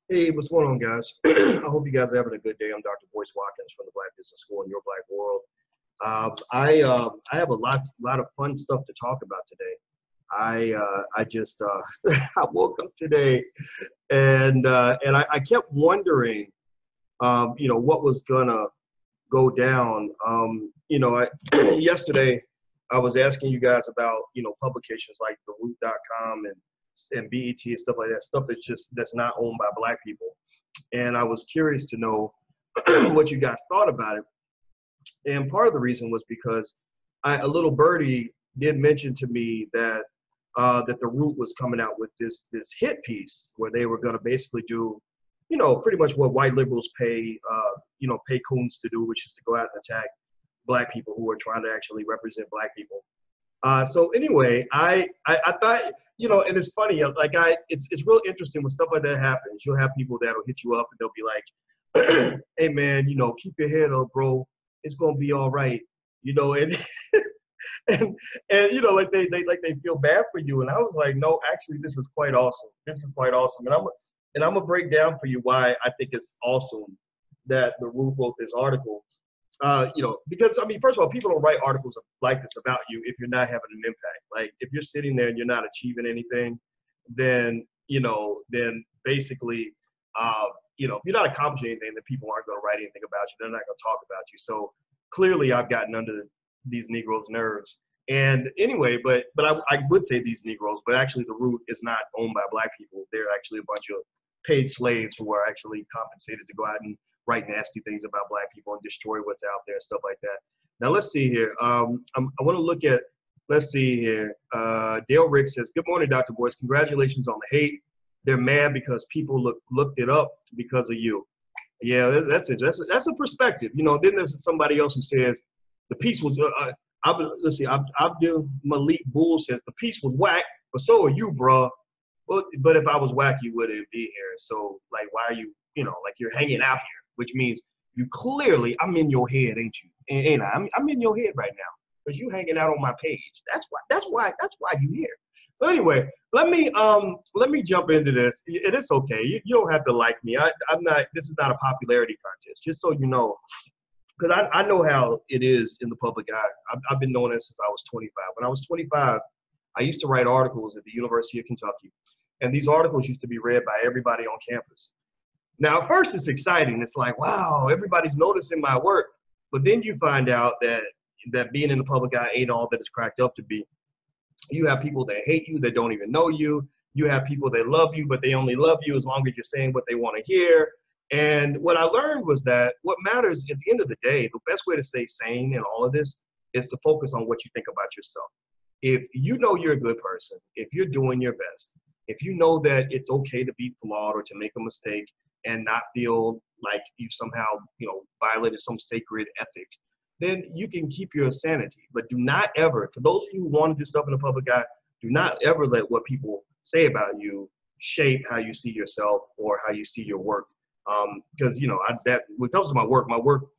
Hey, what's going on, guys? I hope you guys are having a good day. I'm Dr. Boyce Watkins from the Black Business School in Your Black World. I have a lot of fun stuff to talk about today. I just I woke up today and I kept wondering, what was gonna go down. Yesterday I was asking you guys about publications like theroot.com and BET and stuff like that, stuff that's not owned by Black people. And I was curious to know what you guys thought about it. And part of the reason was because a little birdie did mention to me that that the Root was coming out with this hit piece where they were going to basically do, pretty much what white liberals pay coons to do, which is to go out and attack Black people who are trying to actually represent Black people. So anyway, I thought, and it's funny, it's real interesting when stuff like that happens. You'll have people that'll hit you up and they'll be like, hey man, keep your head up, bro. It's gonna be all right, and like they feel bad for you. And I was like, no, actually, this is quite awesome. This is quite awesome. And I'm gonna break down for you why I think it's awesome that the Root wrote this article. Because I mean, first of all, people don't write articles like this about you if you're not having an impact. Like if you're sitting there and you're not achieving anything, then basically, if you're not accomplishing anything, then people aren't going to write anything about you. They're not going to talk about you. So clearly, I've gotten under these Negroes' nerves. And anyway, but I would say these Negroes, but actually the Root is not owned by Black people. They're actually a bunch of paid slaves who are actually compensated to go out and write nasty things about Black people and destroy what's out there and stuff like that. Now let's see here. I want to look at. Let's see here. Dale Rick says, "Good morning, Dr. Boyce. Congratulations on the hate. They're mad because people looked it up because of you." Yeah, that's it. That's a perspective. Then there's somebody else who says the piece was. Let's see. Abdul Malik Bull says the piece was whack, but so are you, bruh. Well, but if I was whack, you wouldn't be here. So like, why are you? Like you're hanging out here, which means you clearly, I'm in your head, ain't you? Ain't I? I'm in your head right now because you hanging out on my page. That's why you here. So anyway, let me jump into this. It is okay. You don't have to like me. I'm not. This is not a popularity contest. Just so you know, because I know how it is in the public eye. I've been knowing this since I was 25. When I was 25, I used to write articles at the University of Kentucky, and these articles used to be read by everybody on campus. Now, at first it's exciting. It's like, wow, everybody's noticing my work. But then you find out that being in the public eye ain't all that it's cracked up to be. You have people that hate you, that don't even know you. You have people that love you, but they only love you as long as you're saying what they want to hear. And what I learned was that what matters at the end of the day, the best way to stay sane in all of this is to focus on what you think about yourself. If you know you're a good person, if you're doing your best, if you know that it's okay to be flawed or to make a mistake, and not feel like you somehow, violated some sacred ethic, then you can keep your sanity. But do not ever, for those of you who want to do stuff in the public eye, do not ever let what people say about you shape how you see yourself or how you see your work. Because when it comes to my work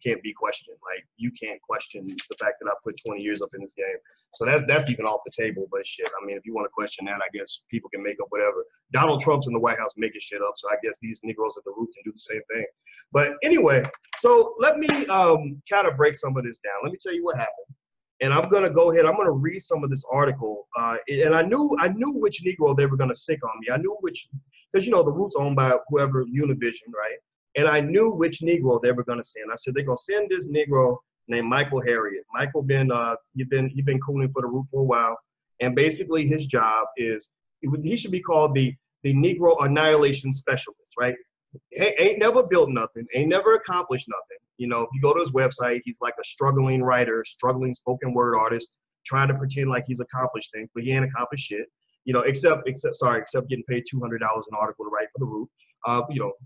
can't be questioned. Like you can't question the fact that I put 20 years up in this game. So that's even off the table. But shit, I mean, if you want to question that, I guess people can make up whatever. Donald Trump's in the White House making shit up, so I guess these Negroes at the Root can do the same thing. But anyway, so let me kind of break some of this down. Let me tell you what happened. And I'm gonna go ahead. I'm gonna read some of this article. And I knew which Negro they were gonna stick on me. I knew which, because the Root's owned by whoever Univision, right? And I knew which Negro they were gonna send. I said they're gonna send this Negro named Michael Harriet. Michael he's been cooling for the Root for a while, and basically his job is he should be called the Negro Annihilation Specialist, right? Ain't never built nothing, ain't never accomplished nothing. If you go to his website, he's like a struggling writer, struggling spoken word artist, trying to pretend like he's accomplished things, but he ain't accomplished shit. Except getting paid $200 an article to write for the Root.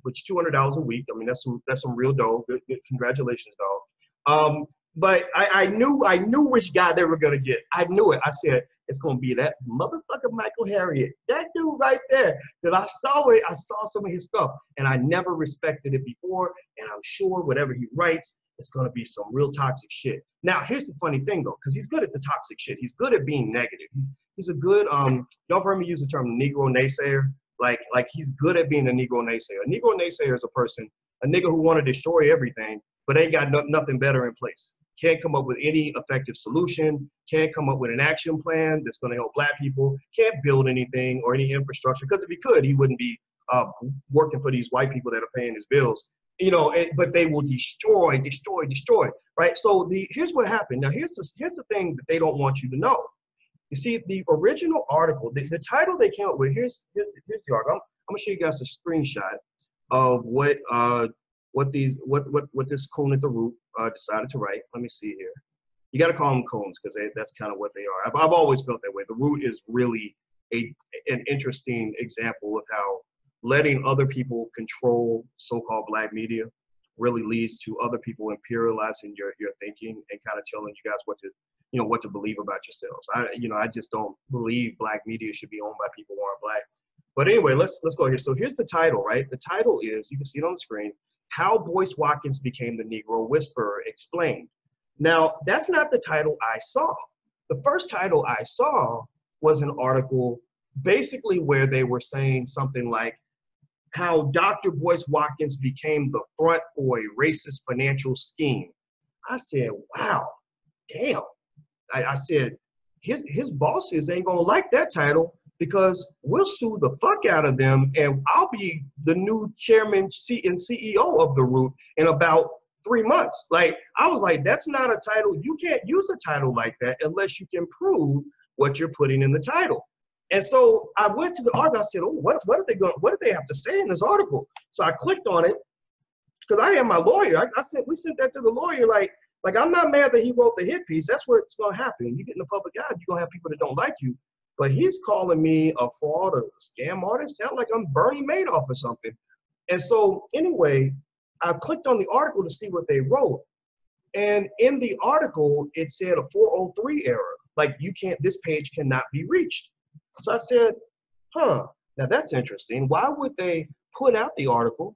Which $200 a week. I mean, that's some real dough. Good, congratulations, dog. But I knew which guy they were gonna get. I knew it. I said it's gonna be that motherfucker Michael Harriet, that dude right there. Because I saw it. I saw some of his stuff, and I never respected it before. And I'm sure whatever he writes, it's gonna be some real toxic shit. Now, here's the funny thing though, because he's good at the toxic shit. He's good at being negative. He's a good y'all have heard me use the term Negro naysayer. Like he's good at being a Negro naysayer. A Negro naysayer is a nigga who want to destroy everything, but ain't got nothing better in place. Can't come up with any effective solution, can't come up with an action plan that's going to help black people, can't build anything or any infrastructure, because if he could, he wouldn't be working for these white people that are paying his bills. But they will destroy, right? So here's what happened. Now here's the thing that they don't want you to know. You see, the original article, the title they came up with, here's the article. I'm gonna show you guys a screenshot of what this coon at the root decided to write. Let me see here. You got to call them coons because that's kind of what they are. I've always felt that way. The root is really an interesting example of how letting other people control so-called black media really leads to other people imperializing your thinking and kind of telling you guys what to believe about yourselves. I just don't believe black media should be owned by people who aren't black. But anyway, let's go here. So here's the title, right? The title is, you can see it on the screen, How Boyce Watkins Became the Negro Whisperer Explained. Now, that's not the title I saw. The first title I saw was an article basically where they were saying something like how Dr. Boyce Watkins became the front for a racist financial scheme. I said, wow, damn. I said, his bosses ain't gonna like that title because we'll sue the fuck out of them and I'll be the new chairman and CEO of the Root in about 3 months. Like, I was like, that's not a title. You can't use a title like that unless you can prove what you're putting in the title. And so I went to the article. I said, oh, what do they have to say in this article? So I clicked on it because I am my lawyer. We sent that to the lawyer. Like I'm not mad that he wrote the hit piece. That's what's going to happen. You get in the public eye, you're going to have people that don't like you. But he's calling me a fraud, a scam artist. Sound like I'm Bernie Madoff or something. And so anyway, I clicked on the article to see what they wrote. And in the article, it said a 403 error. Like this page cannot be reached. So I said, now that's interesting. Why would they put out the article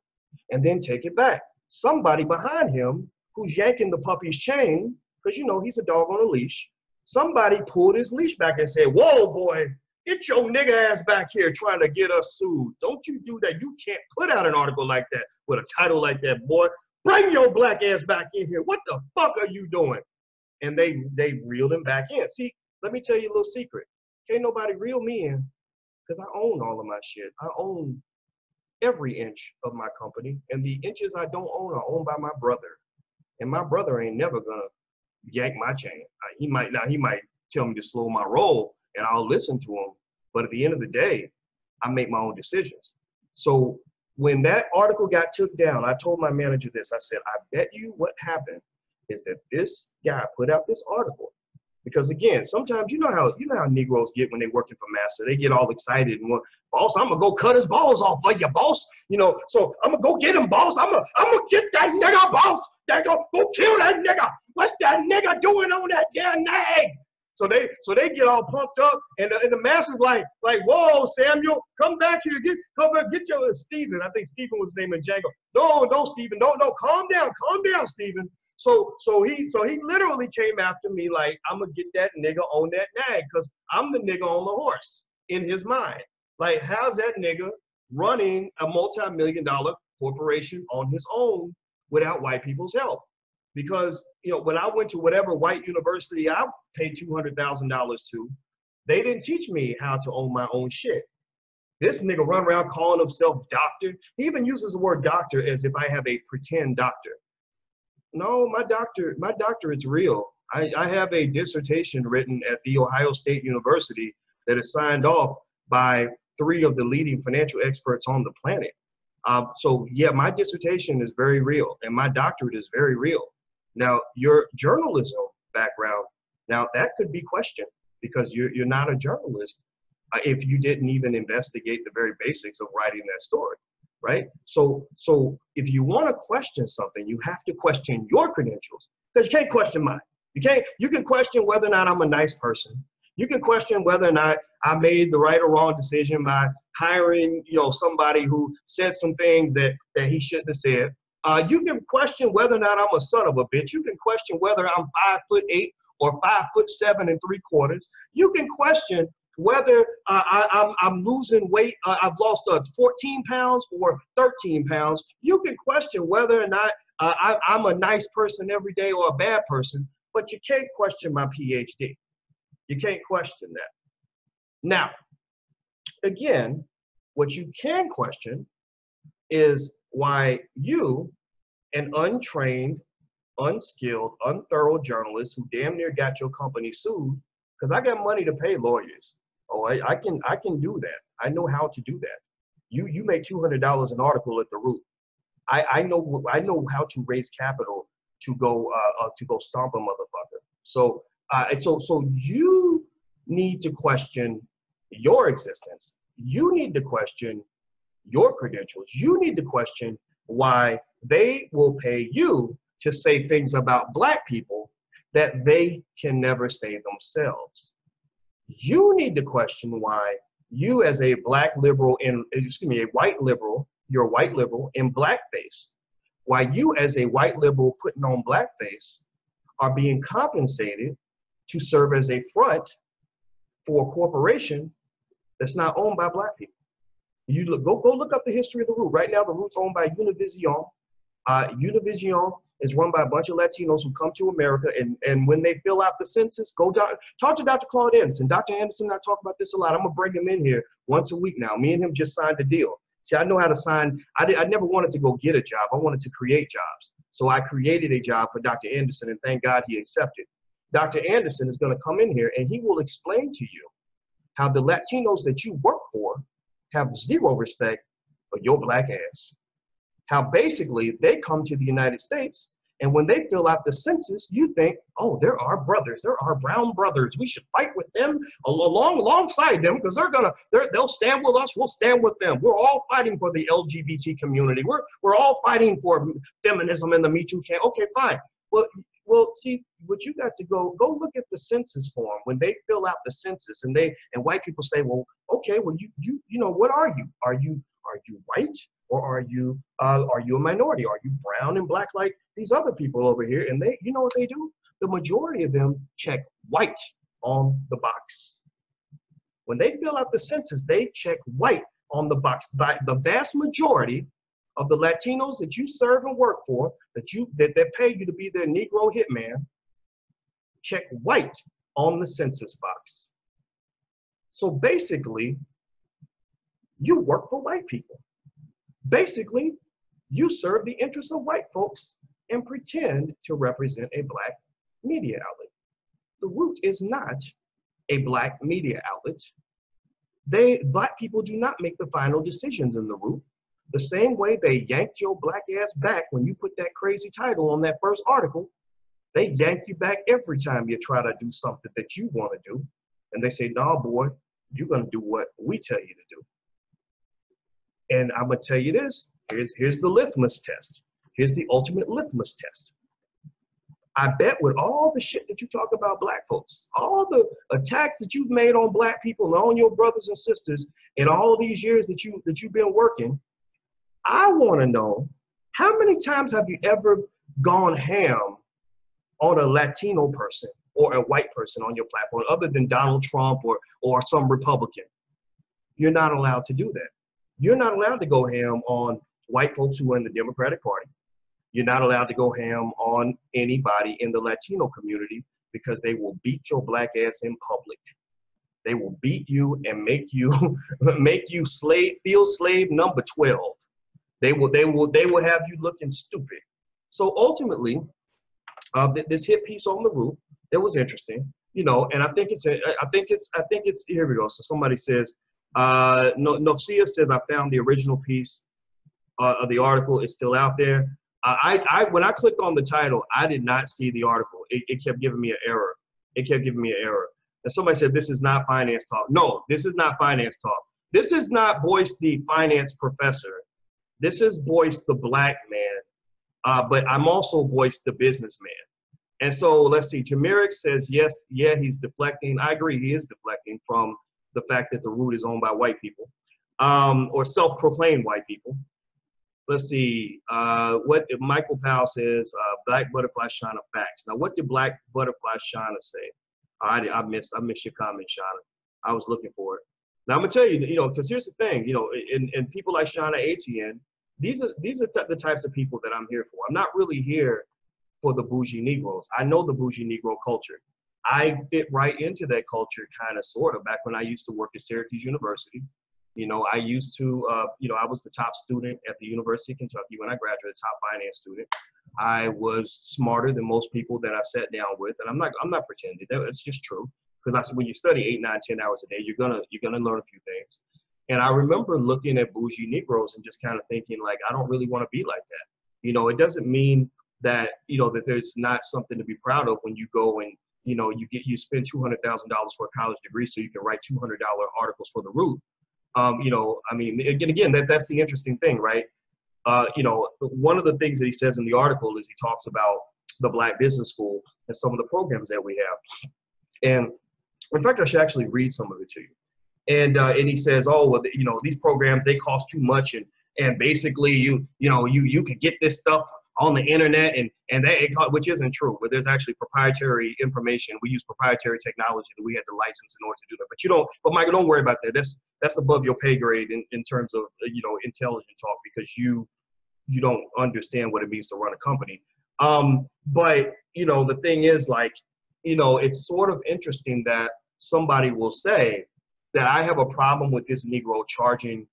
and then take it back? Somebody behind him who's yanking the puppy's chain, because he's a dog on a leash, somebody pulled his leash back and said, whoa, boy, get your nigga ass back here trying to get us sued. Don't you do that. You can't put out an article like that with a title like that, boy. Bring your black ass back in here. What the fuck are you doing? And they reeled him back in. See, let me tell you a little secret. Can't nobody reel me in because I own all of my shit. I own every inch of my company, and the inches I don't own are owned by my brother. And my brother ain't never gonna yank my chain. He might tell me to slow my roll, and I'll listen to him. But at the end of the day, I make my own decisions. So when that article got took down, I told my manager this. I said, I bet you what happened is that this guy put out this article. Because again, sometimes you know how Negroes get when they're working for Master. They get all excited and want, boss, I'm gonna go cut his balls off for you, boss. So I'm gonna go get him, boss. I'm gonna get that nigga, boss. Go kill that nigga. What's that nigga doing on that damn nag? So they get all pumped up, and the master's like, whoa, Samuel, come back here, get your Stephen. I think Stephen was named in Django. No, Stephen, no, calm down, Stephen. So he literally came after me like, I'm gonna get that nigga on that nag because I'm the nigga on the horse in his mind. Like, how's that nigga running a multi-million-dollar corporation on his own without white people's help? Because when I went to whatever white university I paid $200,000 to, they didn't teach me how to own my own shit. This nigga run around calling himself doctor. He even uses the word doctor as if I have a pretend doctor. No, my doctorate's real. I have a dissertation written at The Ohio State University that is signed off by 3 of the leading financial experts on the planet. So yeah, my dissertation is very real and my doctorate is very real. Now, your journalism background, now that could be questioned because you're not a journalist if you didn't even investigate the very basics of writing that story, right? So if you want to question something, you have to question your credentials because you can't question mine. You can question whether or not I'm a nice person. You can question whether or not I made the right or wrong decision by hiring, somebody who said some things that he shouldn't have said. You can question whether or not I'm a son of a bitch. You can question whether I'm 5'8" or 5'7 3/4. You can question whether I'm losing weight, I've lost 14 pounds or 13 pounds. You can question whether or not I'm a nice person every day or a bad person, but you can't question my PhD. You can't question that. Now, again, what you can question is why you, an untrained, unskilled, unthorough journalist who damn near got your company sued, because I got money to pay lawyers. Oh, I can do that. I know how to do that. You make $200 an article at the root. I know how to raise capital to go stomp a motherfucker. So so you need to question your existence. You need to question your credentials. You need to question why they will pay you to say things about Black people that they can never say themselves. You need to question why you, as a Black liberal a white liberal, you're a white liberal in blackface, why you, as a white liberal putting on blackface, are being compensated to serve as a front for a corporation that's not owned by Black people. You go look up the history of the Root. Right now, the Root's owned by Univision. Univision is run by a bunch of Latinos who come to America, and when they fill out the census, talk to Dr. Claude Anderson. Dr. Anderson and I talk about this a lot. I'm gonna bring him in here once a week now. Me and him just signed a deal. See, I know how to sign. I never wanted to go get a job. I wanted to create jobs. So I created a job for Dr. Anderson, and thank God he accepted. Dr. Anderson is gonna come in here, and he will explain to you how the Latinos that you work for have zero respect for your Black ass. How basically they come to the United States, and when they fill out the census, you think, oh, they're our brothers, they're our brown brothers. We should fight with them alongside them, because they'll stand with us, we'll stand with them. We're all fighting for the LGBT community. We're all fighting for feminism and the Me Too camp. Okay, fine. Well, see, what you got to go look at the census form. When they fill out the census, and white people say, well, okay, well, you know, what are you? Are you white? Or are you a minority? Are you brown and Black like these other people over here? And you know what they do? The majority of them check white on the box. When they fill out the census, they check white on the box. By the vast majority of the Latinos that you serve and work for, that pay you to be their Negro hitman, check white on the census box. So basically, you work for white people. Basically, you serve the interests of white folks and pretend to represent a Black media outlet. The Root is not a Black media outlet. Black people do not make the final decisions in the Root. The same way they yanked your Black ass back when you put that crazy title on that first article, they yank you back every time you try to do something that you want to do. And they say, nah, boy, you're going to do what we tell you to do. And I'm gonna tell you this, here's the litmus test. Here's the ultimate litmus test. I bet with all the shit that you talk about Black folks, all the attacks that you've made on Black people and on your brothers and sisters in all these years that you've been working, I wanna know, how many times have you ever gone ham on a Latino person or a white person on your platform, other than Donald Trump or some Republican? You're not allowed to do that. You're not allowed to go ham on white folks who are in the Democratic Party. You're not allowed to go ham on anybody in the Latino community, because they will beat your Black ass in public. They will beat you and make you feel slave number 12. They will have you looking stupid. So ultimately, this hit piece on the Root, it was interesting, you know, and I think it's here we go. So somebody says, Nofcia says, I found the original piece of the article. It's still out there. When I clicked on the title, I did not see the article. It kept giving me an error. And somebody said, this is not finance talk. No, this is not finance talk. This is not Boyce, the finance professor. This is Boyce, the Black man. But I'm also Boyce, the businessman. And so let's see. Jameric says, yes, yeah, he's deflecting. I agree, he is deflecting from the fact that the Root is owned by white people, or self-proclaimed white people. Let's see, what Michael Powell says, Black Butterfly Shauna facts. Now, what did Black Butterfly Shauna say? I missed your comment, Shauna. I was looking for it. Now I'm gonna tell you, because here's the thing, and people like Shauna Etienne, these are the types of people that I'm here for. I'm not really here for the bougie Negroes. I know the bougie Negro culture. I fit right into that culture, kind of, sort of. Back when I used to work at Syracuse University, I used to, I was the top student at the University of Kentucky when I graduated, top finance student. I was smarter than most people that I sat down with, and I'm not pretending. It's just true. Because when you study 8, 9, 10 hours a day, you're gonna learn a few things. And I remember looking at bougie Negroes and just kind of thinking, like, I don't really want to be like that. It doesn't mean that that there's not something to be proud of when you go and you spend $200,000 for a college degree so you can write $200 articles for the Root. I mean, again, that's the interesting thing, right? One of the things that he says in the article is he talks about the Black Business School and some of the programs that we have. And in fact, I should actually read some of it to you. And he says, oh, well, these programs, they cost too much, and basically you could get this stuff on the internet, and that, which isn't true. But there's actually proprietary information. We use proprietary technology that we had to license in order to do that. But Michael, don't worry about that. That's above your pay grade in terms of intelligent talk, because you don't understand what it means to run a company. But the thing is, like, it's sort of interesting that somebody will say that I have a problem with this Negro charging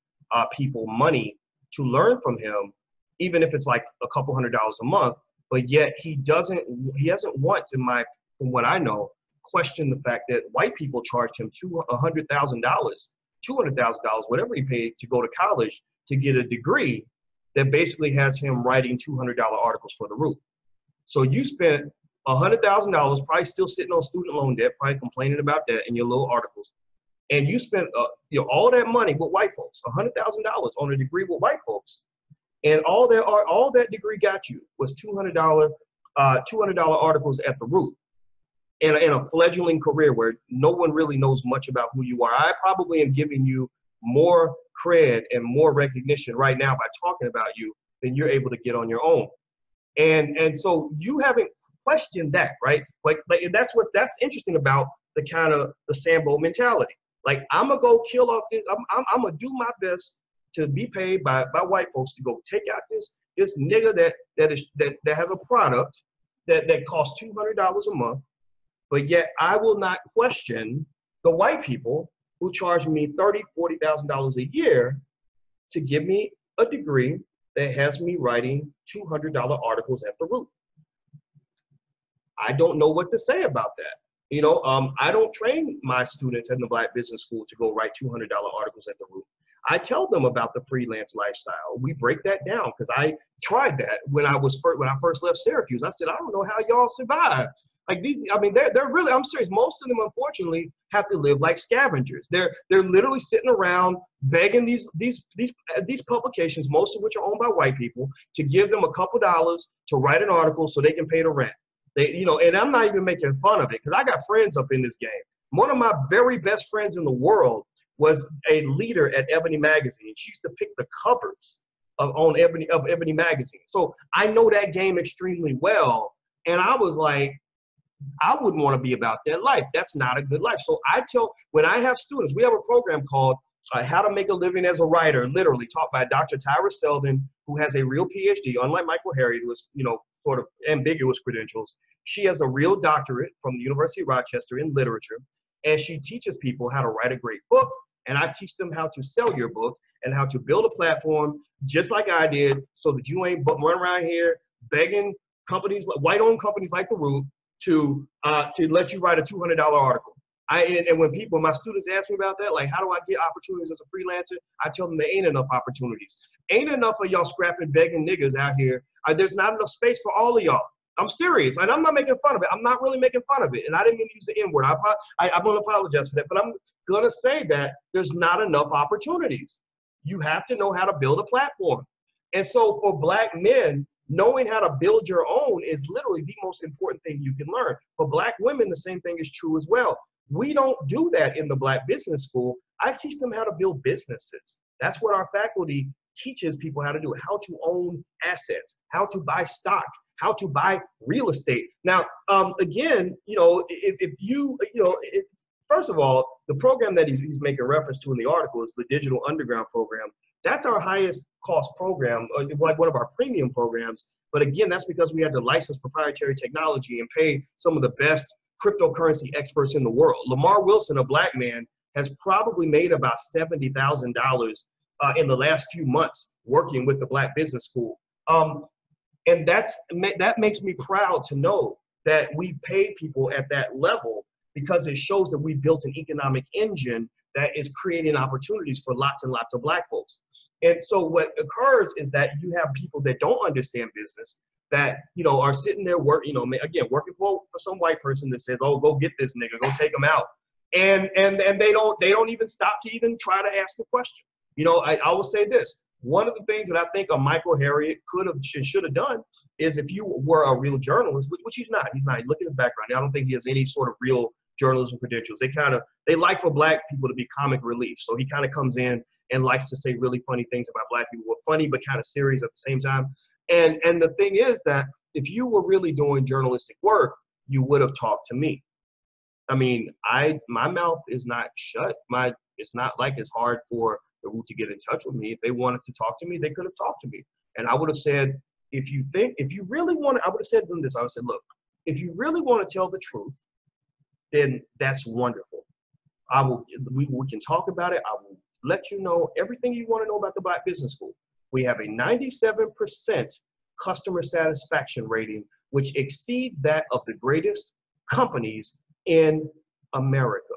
people money to learn from him, even if it's like a couple $100 a month, but yet he hasn't once, from what I know, questioned the fact that white people charged him $100,000, $200,000, whatever he paid to go to college to get a degree that basically has him writing $200 articles for the Root. So you spent $100,000, probably still sitting on student loan debt, probably complaining about that in your little articles. And you spent all that money with white folks, $100,000 on a degree with white folks. And all that degree got you was $200 articles at the Root. In a fledgling career where no one really knows much about who you are. I probably am giving you more cred and more recognition right now by talking about you than you're able to get on your own. And so you haven't questioned that, right? Like that's interesting about the kind of the Sambo mentality. Like, I'm gonna go kill off this. I'm gonna do my best to be paid by white folks to go take out this nigga that has a product that costs $200 a month, but yet I will not question the white people who charge me $30,000, $40,000 a year to give me a degree that has me writing $200 articles at the Root. I don't know what to say about that. I don't train my students in the Black Business School to go write $200 articles at the Root. I tell them about the freelance lifestyle. We break that down, because I tried that when I first left Syracuse. I said, I don't know how y'all survive. Like these, I mean, they're really, I'm serious. Most of them, unfortunately, have to live like scavengers. They're literally sitting around begging these publications, most of which are owned by white people, to give them a couple dollars to write an article so they can pay the rent. And I'm not even making fun of it, because I got friends up in this game. One of my very best friends in the world was a leader at Ebony Magazine. She used to pick the covers of Ebony Magazine. So I know that game extremely well. And I was like, I wouldn't want to be about that life. That's not a good life. So when I have students, we have a program called How to Make a Living as a Writer, literally taught by Dr. Tyra Selden, who has a real PhD, unlike Michael Harriet, who is, sort of ambiguous credentials. She has a real doctorate from the University of Rochester in literature, and she teaches people how to write a great book, and I teach them how to sell your book and how to build a platform just like I did, so that you ain't run around here begging companies, white-owned companies like the Root, to let you write a $200 article. And when my students ask me about that, like, how do I get opportunities as a freelancer? I tell them there ain't enough opportunities. Ain't enough of y'all scrapping, begging niggas out here. There's not enough space for all of y'all. I'm serious, and I'm not making fun of it. I'm not really making fun of it, and I didn't mean to use the N-word. I'm going to apologize for that, but I'm going to say that there's not enough opportunities. You have to know how to build a platform. And so for Black men, knowing how to build your own is literally the most important thing you can learn. For Black women, the same thing is true as well. We don't do that in the Black Business School. I teach them how to build businesses. That's what our faculty teaches people how to do, how to own assets, how to buy stock, how to buy real estate. Now, again, first of all, the program that he's making reference to in the article is the Digital Underground program. That's our highest cost program, like one of our premium programs. But again, that's because we had to license proprietary technology and pay some of the best cryptocurrency experts in the world. Lamar Wilson, a black man, has probably made about $70,000 in the last few months working with the Black Business School. And that makes me proud to know that we pay people at that level, because it shows that we built an economic engine that is creating opportunities for lots and lots of black folks. And so what occurs is that you have people that don't understand business that, you know, are sitting there working for some white person that says, oh, go get this nigga, go take him out. And they don't even stop to even try to ask a question. You know, I will say this. One of the things that I think a Michael Harriot should have done is, if you were a real journalist, which he's not. Look at his background. I don't think he has any sort of real journalism credentials. They like for black people to be comic relief. So he kind of comes in and likes to say really funny things about black people. Well, funny but kind of serious at the same time. And the thing is that if you were really doing journalistic work, you would have talked to me. I mean, my mouth is not shut. It's not like it's hard for the Root to get in touch with me. If they wanted to talk to me, they could have talked to me. And I would have said, if you really want to, I would have said to them this. I would have said, look, if you really want to tell the truth, then that's wonderful. We can talk about it. I will let you know everything you want to know about the Black Business School. We have a 97% customer satisfaction rating, which exceeds that of the greatest companies in America.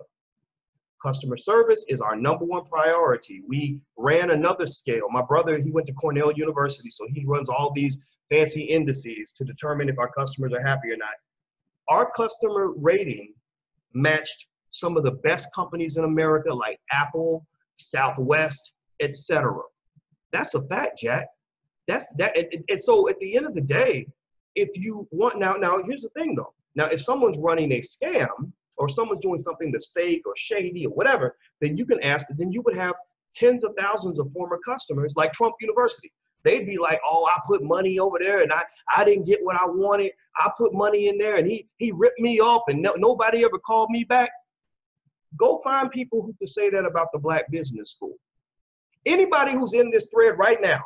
Customer service is our #1 priority. We ran another scale. My brother, he went to Cornell University, so he runs all these fancy indices to determine if our customers are happy or not. Our customer rating matched some of the best companies in America, like Apple, Southwest, etc. That's a fact, Jack. And so at the end of the day, if you want, now here's the thing though. Now, if someone's running a scam, or someone's doing something that's fake or shady or whatever, then you can ask, then you would have tens of thousands of former customers like Trump University. They'd be like, oh, I put money over there and I didn't get what I wanted. I put money in there and he ripped me off and nobody ever called me back. Go find people who can say that about the Black Business School. Anybody who's in this thread right now,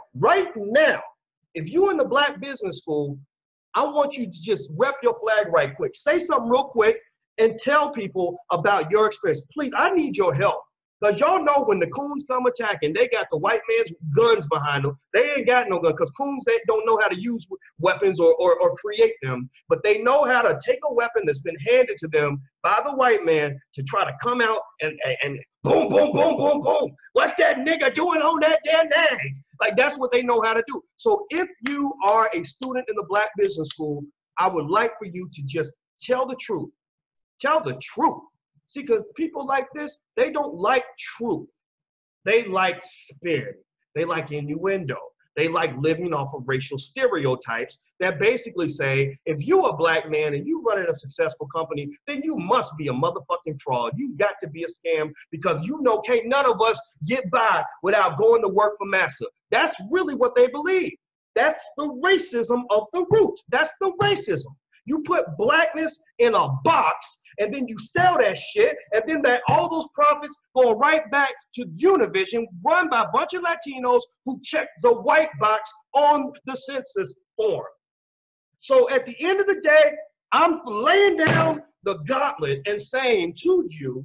if you're in the Black Business School, I want you to just rep your flag right quick. Say something real quick and tell people about your experience. Please, I need your help. Because y'all know when the coons come attacking, they got the white man's guns behind them. They ain't got no gun, because coons, they don't know how to use weapons or create them, but they know how to take a weapon that's been handed to them by the white man to try to come out and boom, boom, boom, boom, boom. What's that nigga doing on that damn thing? Like, that's what they know how to do. So if you are a student in the Black Business School, I would like for you to just tell the truth. Tell the truth. See, because people like this, they don't like truth. They like spin. They like innuendo. They like living off of racial stereotypes that basically say, if you're a black man and you running a successful company, then you must be a motherfucking fraud. You got to be a scam, because you know can't none of us get by without going to work for massa. That's really what they believe. That's the racism of the Root. That's the racism. You put blackness in a box, and then you sell that shit, and then all those profits go right back to Univision, run by a bunch of Latinos who checked the white box on the census form. So at the end of the day, I'm laying down the gauntlet and saying to you,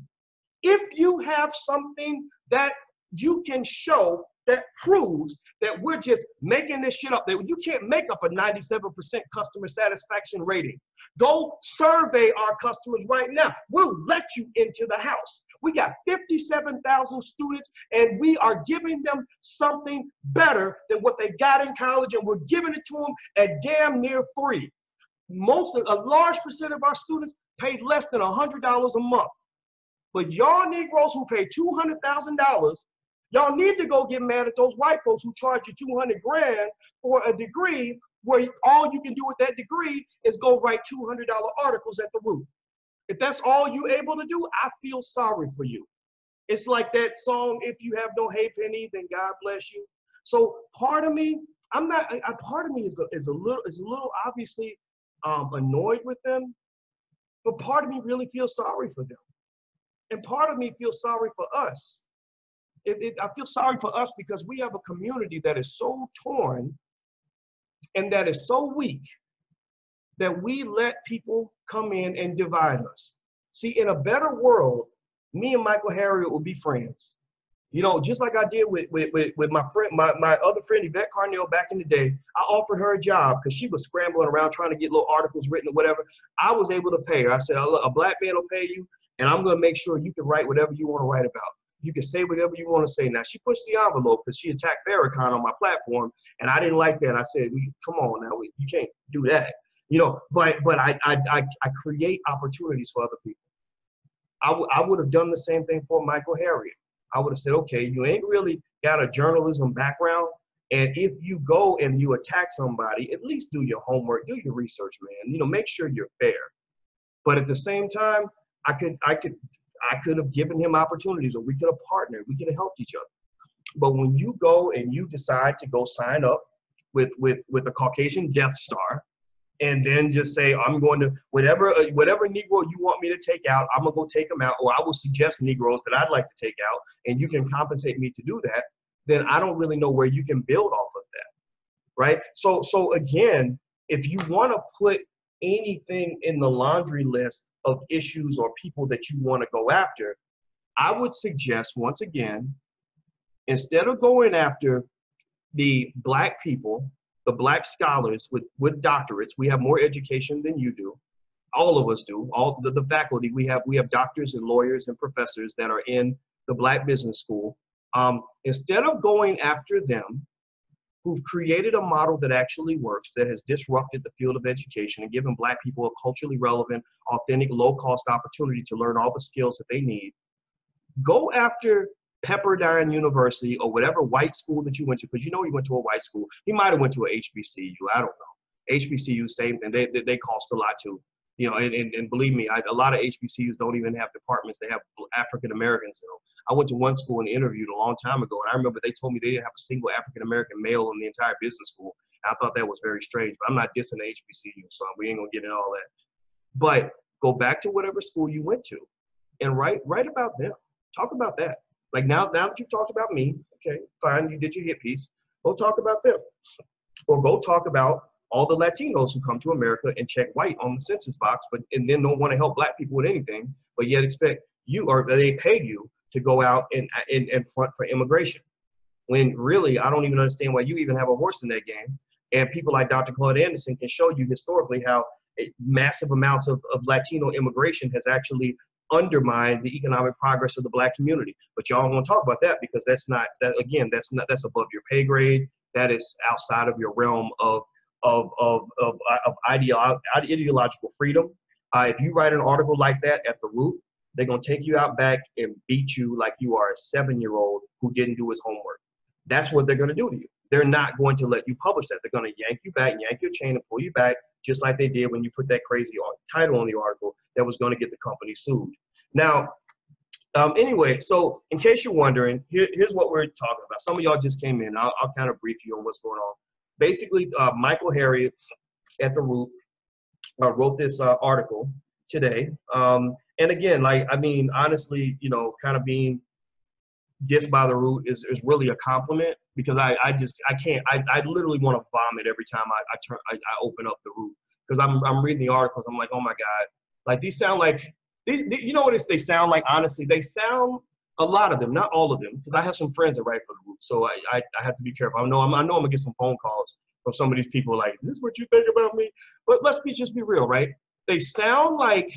if you have something that you can show that proves that we're just making this shit up, that you can't make up a 97% customer satisfaction rating. Go survey our customers right now. We'll let you into the house. We got 57,000 students, and we are giving them something better than what they got in college, and we're giving it to them at damn near free. A large percent of our students paid less than $100 a month. But y'all Negroes who pay $200,000, y'all need to go get mad at those white folks who charge you 200 grand for a degree, where all you can do with that degree is go write $200 articles at the Root. If that's all you're able to do, I feel sorry for you. It's like that song, if you have no halfpenny, then God bless you. So part of me, part of me is a little obviously annoyed with them, but part of me really feels sorry for them. And part of me feels sorry for us. I feel sorry for us because we have a community that is so torn and that is so weak that we let people come in and divide us. See, in a better world, me and Michael Harriot will be friends. You know, just like I did with my friend, my other friend, Yvette Carnell, back in the day. I offered her a job because she was scrambling around trying to get little articles written or whatever. I was able to pay her. I said, a black man will pay you, and I'm going to make sure you can write whatever you want to write about. You can say whatever you want to say. Now, she pushed the envelope because she attacked Farrakhan on my platform, and I didn't like that. I said, come on now, you can't do that. You know, but I create opportunities for other people. I would have done the same thing for Michael Harriot. I would have said, okay, you ain't really got a journalism background, and if you go and you attack somebody, at least do your homework, do your research, man. You know, make sure you're fair. But at the same time, I could have given him opportunities, or we could have partnered, we could have helped each other. But when you go and you decide to go sign up with a Caucasian Death Star, and then just say, I'm going to, whatever Negro you want me to take out, I'm gonna go take them out, or I will suggest Negroes that I'd like to take out, and you can compensate me to do that, then I don't really know where you can build off of that, right? So again, if you wanna put anything in the laundry list of issues or people that you wanna go after, I would suggest, once again, instead of going after the Black people, the Black scholars with doctorates, we have more education than you do. All of us do. All the faculty, we have doctors and lawyers and professors that are in the Black Business School. Instead of going after them, who've created a model that actually works, that has disrupted the field of education and given Black people a culturally relevant, authentic, low-cost opportunity to learn all the skills that they need, go after Pepperdine University or whatever white school that you went to, because you know he went to a white school. He might have went to a HBCU. I don't know. HBCU, same thing. They cost a lot too. You know, and believe me, a lot of HBCUs don't even have departments. They have African Americans in them. I went to one school and interviewed a long time ago, and I remember they told me they didn't have a single African American male in the entire business school. I thought that was very strange, but I'm not dissing the HBCU, so we ain't gonna get into all that. But go back to whatever school you went to and write about them. Talk about that. Like now that you've talked about me, okay, fine, you did your hit piece, go talk about them. Or go talk about all the Latinos who come to America and check white on the census box, and then don't want to help Black people with anything, but yet expect you, or they pay you to go out and front for immigration. When really, I don't even understand why you even have a horse in that game. And people like Dr. Claude Anderson can show you historically how massive amounts of Latino immigration has actually undermine the economic progress of the Black community. But y'all want to talk about that because that's above your pay grade. That is outside of your realm of ideological freedom. If you write an article like that at the root, they're gonna take you out back and beat you like you are a 7-year-old who didn't do his homework. That's what they're gonna do to you. They're not going to let you publish that. They're gonna yank you back, yank your chain, and pull you back, just like they did when you put that crazy title on the article that was gonna get the company sued. Now, anyway, so in case you're wondering, here's what we're talking about. Some of y'all just came in. I'll kind of brief you on what's going on. Basically, Michael Harriot at the Root wrote this article today. And again, like, I mean, honestly, you know, kind of being dissed by the Root is really a compliment, because I literally want to vomit every time I open up the Root, because I'm reading the articles. I'm like, oh my God, like these sound like, you know what they sound like? Honestly, they sound, a lot of them, not all of them, because I have some friends that write for the Root, so I have to be careful. I know I'm gonna get some phone calls from some of these people like, is this what you think about me? But let's just be real, right? They sound like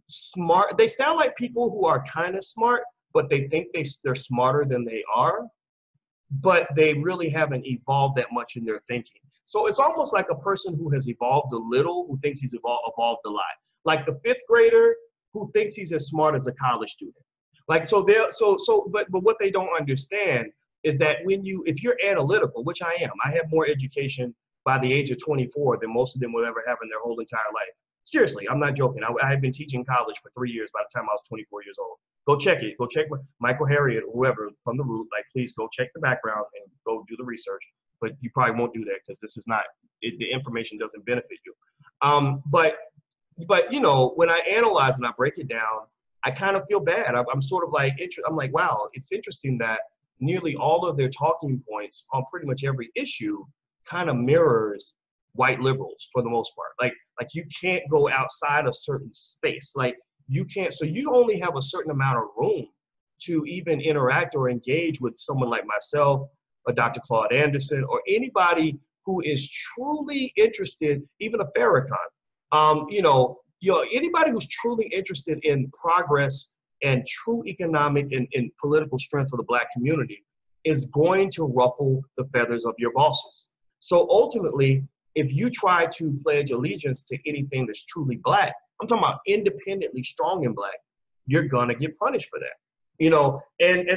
smart. They sound like people who are kind of smart, but they think they're smarter than they are, but they really haven't evolved that much in their thinking. So it's almost like a person who has evolved a little, who thinks he's evolved a lot. Like the 5th grader who thinks he's as smart as a college student. Like, but what they don't understand is that if you're analytical, which I am, I have more education by the age of 24 than most of them will ever have in their whole entire life. Seriously, I'm not joking. I had been teaching college for 3 years by the time I was 24 years old. Go check it. Go check Michael Harriot or whoever from the Root. Like, please go check the background and go do the research. But you probably won't do that because this is not, the information doesn't benefit you. But you know, when I analyze and I break it down, I kind of feel bad. I'm sort of like, I'm like, wow, it's interesting that nearly all of their talking points on pretty much every issue kind of mirrors white liberals for the most part. Like you can't go outside a certain space. Like you can't, so you only have a certain amount of room to even interact or engage with someone like myself or Dr. Claude Anderson or anybody who is truly interested, even a Farrakhan. Anybody who's truly interested in progress and true economic and political strength for the Black community is going to ruffle the feathers of your bosses. So ultimately, if you try to pledge allegiance to anything that's truly Black, I'm talking about independently strong and Black, you're gonna get punished for that.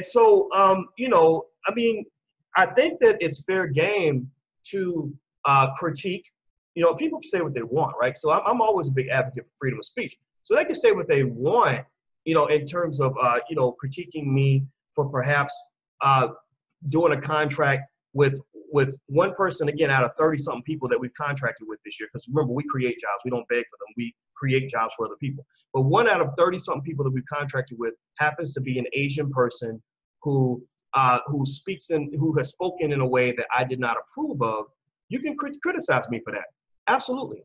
So I mean, I think that it's fair game to critique. People can say what they want, right? So I'm always a big advocate for freedom of speech. So they can say what they want, in terms of, critiquing me for perhaps doing a contract with one person, again, out of 30-something people that we've contracted with this year. Because remember, we create jobs. We don't beg for them. We create jobs for other people. But one out of 30-something people that we've contracted with happens to be an Asian person who has spoken in a way that I did not approve of. You can criticize me for that. Absolutely.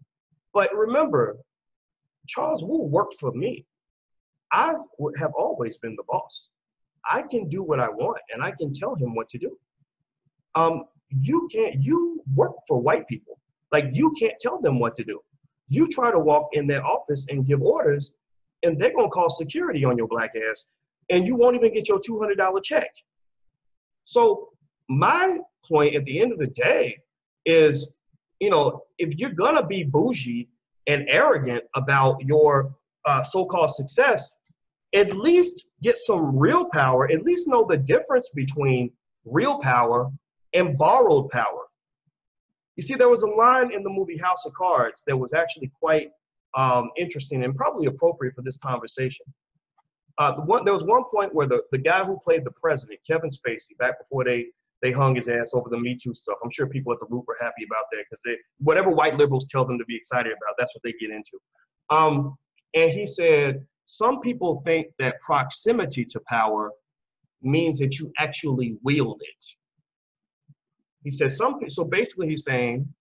But remember, Charles Wu worked for me. I have always been the boss. I can do what I want and I can tell him what to do. You work for white people. Like, you can't tell them what to do. You try to walk in their office and give orders and they're gonna call security on your Black ass and you won't even get your $200 check. So my point at the end of the day is, if you're gonna be bougie and arrogant about your so-called success, at least get some real power, at least know the difference between real power and borrowed power. You see, there was a line in the movie House of Cards that was actually quite interesting and probably appropriate for this conversation. There was one point where the guy who played the president, Kevin Spacey, back before they hung his ass over the Me Too stuff. I'm sure people at the Root were happy about that because whatever white liberals tell them to be excited about, that's what they get into. And he said, some people think that proximity to power means that you actually wield it. He says so basically he's saying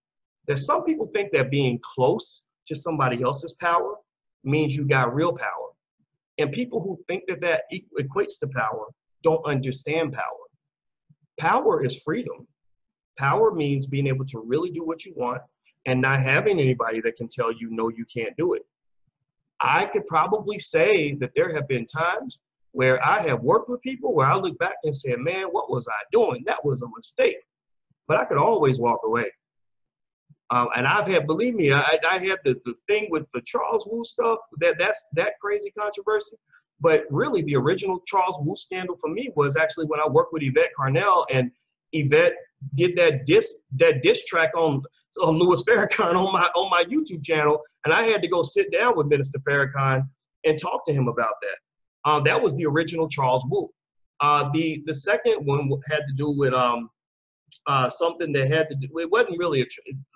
that some people think that being close to somebody else's power means you got real power. And people who think that equates to power don't understand power. Power is freedom. Power means being able to really do what you want and not having anybody that can tell you, no, you can't do it. I could probably say that there have been times where I have worked with people where I look back and say, man, what was I doing? That was a mistake. But I could always walk away. And I've had, believe me, I had the thing with the Charles Wu stuff, that's that crazy controversy. But really, the original Charles Wu scandal for me was actually when I worked with Yvette Carnell, and Yvette did that diss track on Louis Farrakhan on my YouTube channel, and I had to go sit down with Minister Farrakhan and talk to him about that. That was the original Charles Wu. The second one had to do with something that had to do, it wasn't really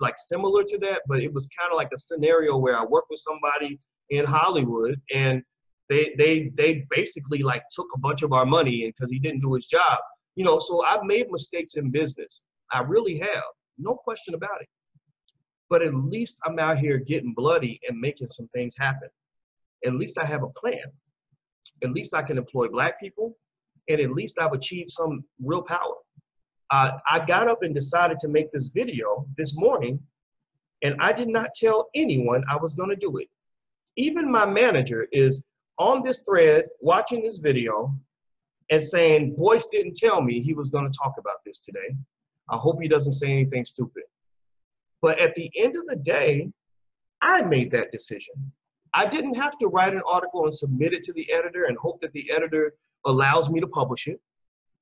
like similar to that, but it was kind of like a scenario where I worked with somebody in Hollywood and they basically like took a bunch of our money and because he didn't do his job. So I've made mistakes in business. I really have, no question about it. But at least I'm out here getting bloody and making some things happen. At least I have a plan. At least I can employ Black people, and at least I've achieved some real power. I got up and decided to make this video this morning, and I did not tell anyone I was going to do it. Even my manager is on this thread watching this video and saying, Boyce didn't tell me he was going to talk about this today. I hope he doesn't say anything stupid. But at the end of the day, I made that decision. I didn't have to write an article and submit it to the editor and hope that the editor allows me to publish it.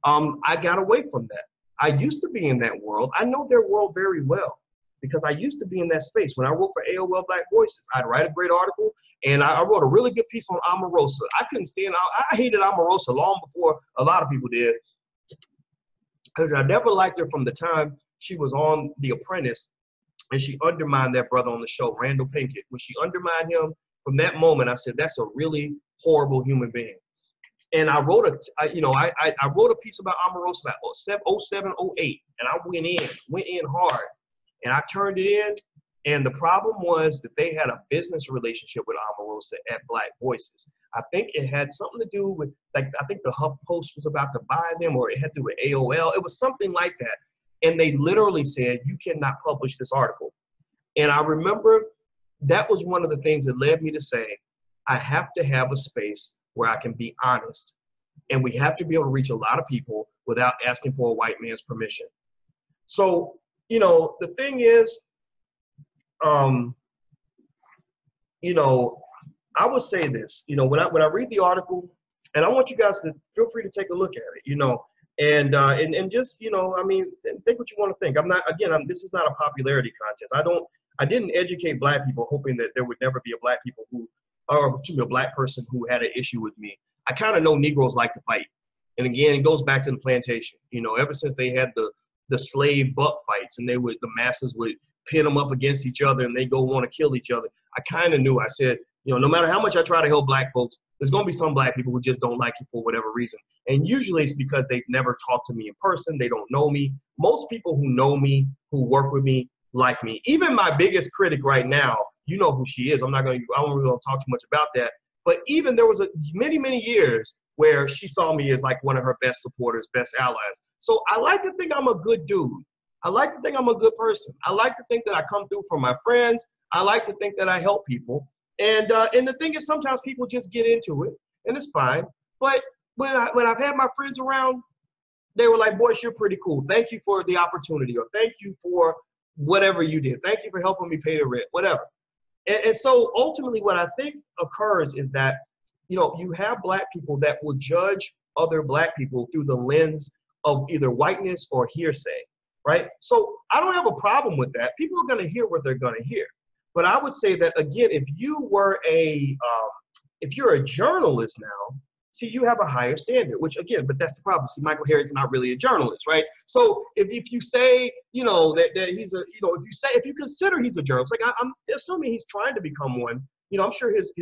I got away from that. I used to be in that world. I know their world very well because I used to be in that space. When I wrote for AOL Black Voices, I'd write a great article, and I wrote a really good piece on Omarosa. I couldn't stand, I hated Omarosa long before a lot of people did, because I never liked her from the time she was on The Apprentice, and she undermined that brother on the show, Randall Pinkett. When she undermined him, from that moment, I said, that's a really horrible human being. And I wrote I wrote a piece about Omarosa about 07, 08, and I went in hard, and I turned it in. And the problem was that they had a business relationship with Omarosa at Black Voices. I think it had something to do with, like, I think the HuffPost was about to buy them, or it had to do with AOL. It was something like that. And they literally said, you cannot publish this article. And I remember that was one of the things that led me to say, I have to have a space where I can be honest. And we have to be able to reach a lot of people without asking for a white man's permission. So, you know, the thing is, you know, I would say this, you know, when I read the article, and I want you guys to feel free to take a look at it, you know, and just, you know, I mean, think what you want to think. This is not a popularity contest. I didn't educate Black people hoping that there would never be a Black Black person who had an issue with me. I kind of know Negroes like to fight. And again, it goes back to the plantation, you know, ever since they had the slave buck fights, and the masses would pin them up against each other and they go want to kill each other. I kind of knew. I said, you know, no matter how much I try to help Black folks, there's going to be some Black people who just don't like you for whatever reason. And usually it's because they've never talked to me in person. They don't know me. Most people who know me, who work with me, like me. Even my biggest critic right now, you know who she is. I don't really want to talk too much about that. But even there was many, many years where she saw me as like one of her best supporters, best allies. So I like to think I'm a good dude. I like to think I'm a good person. I like to think that I come through for my friends. I like to think that I help people. And the thing is, sometimes people just get into it, and it's fine. But when I've had my friends around, they were like, Boyce, you're pretty cool. Thank you for the opportunity, or thank you for whatever you did. Thank you for helping me pay the rent, whatever. And so ultimately what I think occurs is that, you know, you have Black people that will judge other Black people through the lens of either whiteness or hearsay, right? So I don't have a problem with that. People are going to hear what they're going to hear. But I would say that, again, if you're a journalist now, see, you have a higher standard, which, again, but that's the problem. See, Michael Harriot's not really a journalist, right? So if you say, you know, that he's a, you know, if you consider he's a journalist, like I'm assuming he's trying to become one, you know, I'm sure his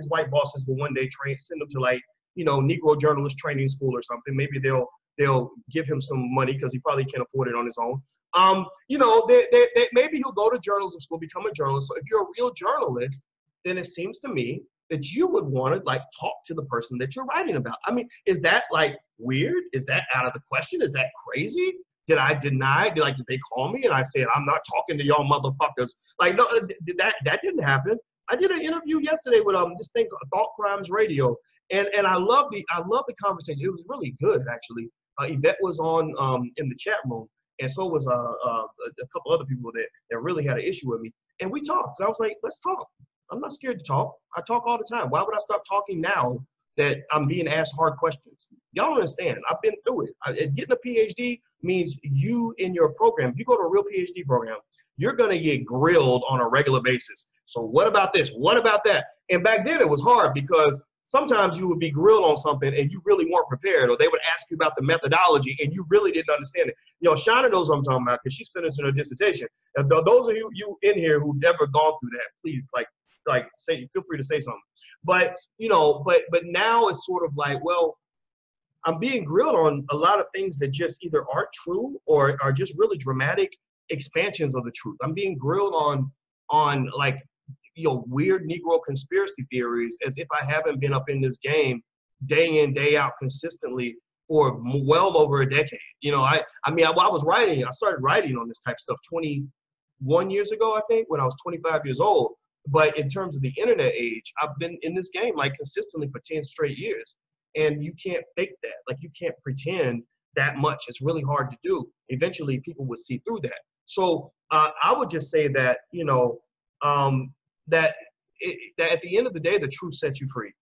white bosses will one day send him to, like, you know, Negro journalist training school or something. Maybe they'll give him some money because he probably can't afford it on his own. You know, maybe he'll go to journalism school, become a journalist. So if you're a real journalist, then it seems to me that you would want to, like, talk to the person that you're writing about. I mean, is that, like, weird? Is that out of the question? Is that crazy? Did I deny? Did they call me and I said, I'm not talking to y'all motherfuckers? Like, no, that didn't happen. I did an interview yesterday with this thing called Thought Crimes Radio, and I love the conversation. It was really good, actually. Yvette was on in the chat room, and so was a couple other people that really had an issue with me. And we talked, and I was like, let's talk. I'm not scared to talk. I talk all the time. Why would I stop talking now that I'm being asked hard questions? Y'all don't understand. I've been through it. Getting a PhD means you in your program, if you go to a real PhD program, you're going to get grilled on a regular basis. So what about this? What about that? And back then it was hard because sometimes you would be grilled on something and you really weren't prepared, or they would ask you about the methodology and you really didn't understand it. You know, Shauna knows what I'm talking about because she's finishing her dissertation. And those of you in here who've never gone through that, please, feel free to say something. But, you know, but now it's sort of like, well, I'm being grilled on a lot of things that just either aren't true or are just really dramatic expansions of the truth. I'm being grilled on like, you know, weird Negro conspiracy theories as if I haven't been up in this game day in, day out consistently for well over a decade. You know, I started writing on this type of stuff 21 years ago, I think, when I was 25 years old. But in terms of the internet age, I've been in this game like consistently for 10 straight years. And you can't fake that. Like, you can't pretend that much. It's really hard to do. Eventually people would see through that. So I would just say that, you know, that at the end of the day, the truth sets you free.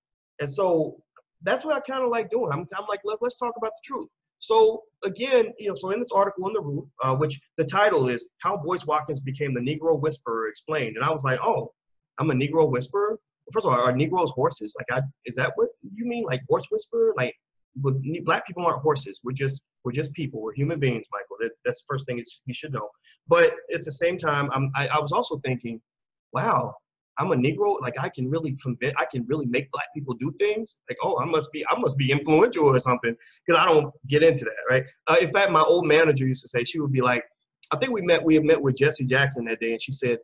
And so that's what I kind of like doing. I'm like, let's talk about the truth. So again, you know, so in this article on The Root, which the title is How Boyce Watkins Became the Negro Whisperer Explained. And I was like, oh, I'm a Negro whisperer? First of all, are Negroes horses? Like, is that what you mean? Like horse whisperer? Like, Black people aren't horses. We're just people. We're human beings, Michael. That's the first thing you should know. But at the same time, I was also thinking, wow, I'm a Negro, like I can really make black people do things. Like, oh, I must be influential or something, because I don't get into that, right? In fact, my old manager used to say, she would be like, I think we had met with Jesse Jackson that day, and she said,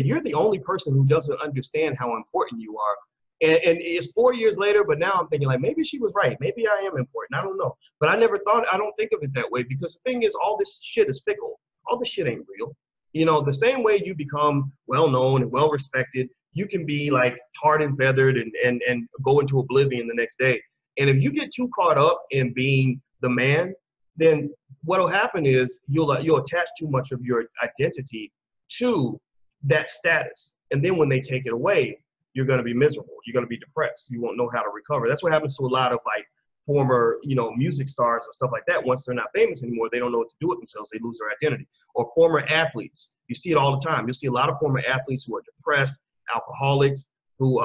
you're the only person who doesn't understand how important you are. And it's 4 years later, but now I'm thinking like, maybe she was right. Maybe I am important. I don't know. But I don't think of it that way, because the thing is, all this shit is fickle. All this shit ain't real. You know, the same way you become well-known and well-respected, you can be like tarred and feathered and go into oblivion the next day. And if you get too caught up in being the man, then what'll happen is you'll attach too much of your identity to that status. And then when they take it away, you're going to be miserable. You're going to be depressed. You won't know how to recover. That's what happens to a lot of like former, music stars and stuff like that. Once they're not famous anymore, they don't know what to do with themselves. They lose their identity. Or former athletes. You see it all the time. You'll see a lot of former athletes who are depressed, alcoholics, who,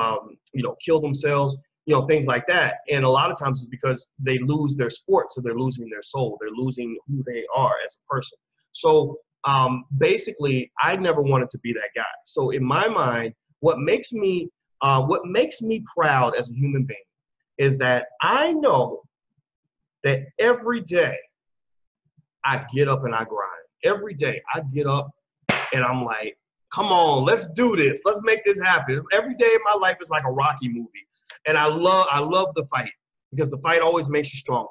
kill themselves, things like that. And a lot of times it's because they lose their sport. So they're losing their soul. They're losing who they are as a person. So basically, I never wanted to be that guy. So in my mind, what makes me proud as a human being is that I know that every day I get up and I grind. Every day I get up and I'm like, come on, let's do this. Let's make this happen. Every day of my life is like a Rocky movie. And I love the fight, because the fight always makes you stronger.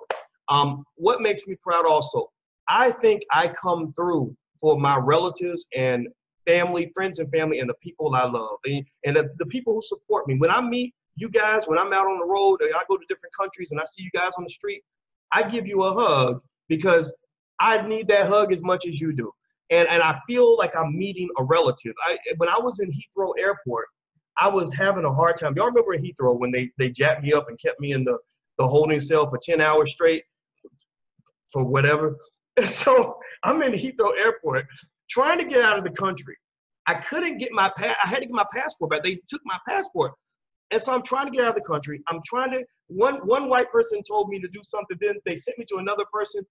What makes me proud also, I think I come through for my relatives and family, friends and family, and the people I love, and the people who support me. When I meet you guys, when I'm out on the road, I go to different countries and I see you guys on the street, I give you a hug because I need that hug as much as you do. And I feel like I'm meeting a relative. When I was in Heathrow Airport, I was having a hard time. Y'all remember in Heathrow when they jacked me up and kept me in the holding cell for 10 hours straight for whatever? And so I'm in Heathrow Airport trying to get out of the country. I couldn't get I had to get my passport back. They took my passport. And so I'm trying to get out of the country. One white person told me to do something, then they sent me to another person.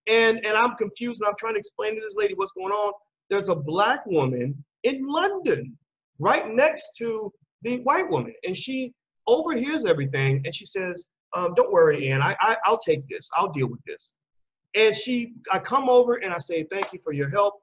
And I'm confused, and I'm trying to explain to this lady what's going on. There's a black woman in London right next to the white woman. And she overhears everything, and she says, don't worry, Ann, I'll take this. I'll deal with this. And I come over and I say, thank you for your help.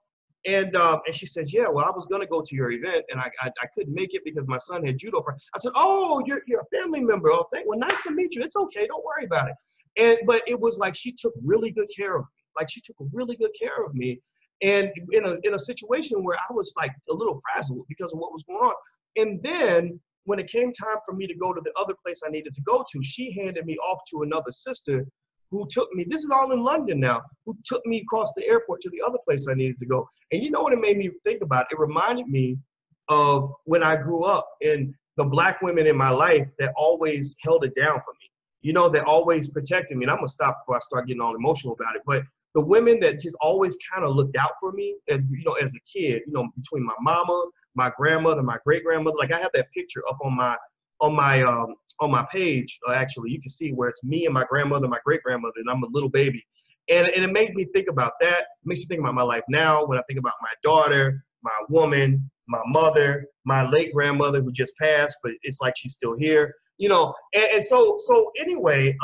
And she said, yeah, well, I was going to go to your event, and I couldn't make it because my son had judo. I said, oh, you're a family member. Oh, well, nice to meet you. It's okay. Don't worry about it. But it was like she took really good care of me. Like she took really good care of me. And in a situation where I was like a little frazzled because of what was going on. And then when it came time for me to go to the other place I needed to go to, she handed me off to another sister who took me, this is all in London now, who took me across the airport to the other place I needed to go. And you know what it made me think about? It reminded me of when I grew up and the black women in my life that always held it down for me, that always protected me. And I'm gonna stop before I start getting all emotional about it. But the women that just always kind of looked out for me as a kid, between my mama, my grandmother, my great grandmother, like I have that picture up on my page. Actually, you can see where it's me and my grandmother, my great grandmother, and I'm a little baby. And it made me think about that. It makes me think about my life now when I think about my daughter, my woman, my mother, my late grandmother who just passed, but it's like she's still here. And so anyway,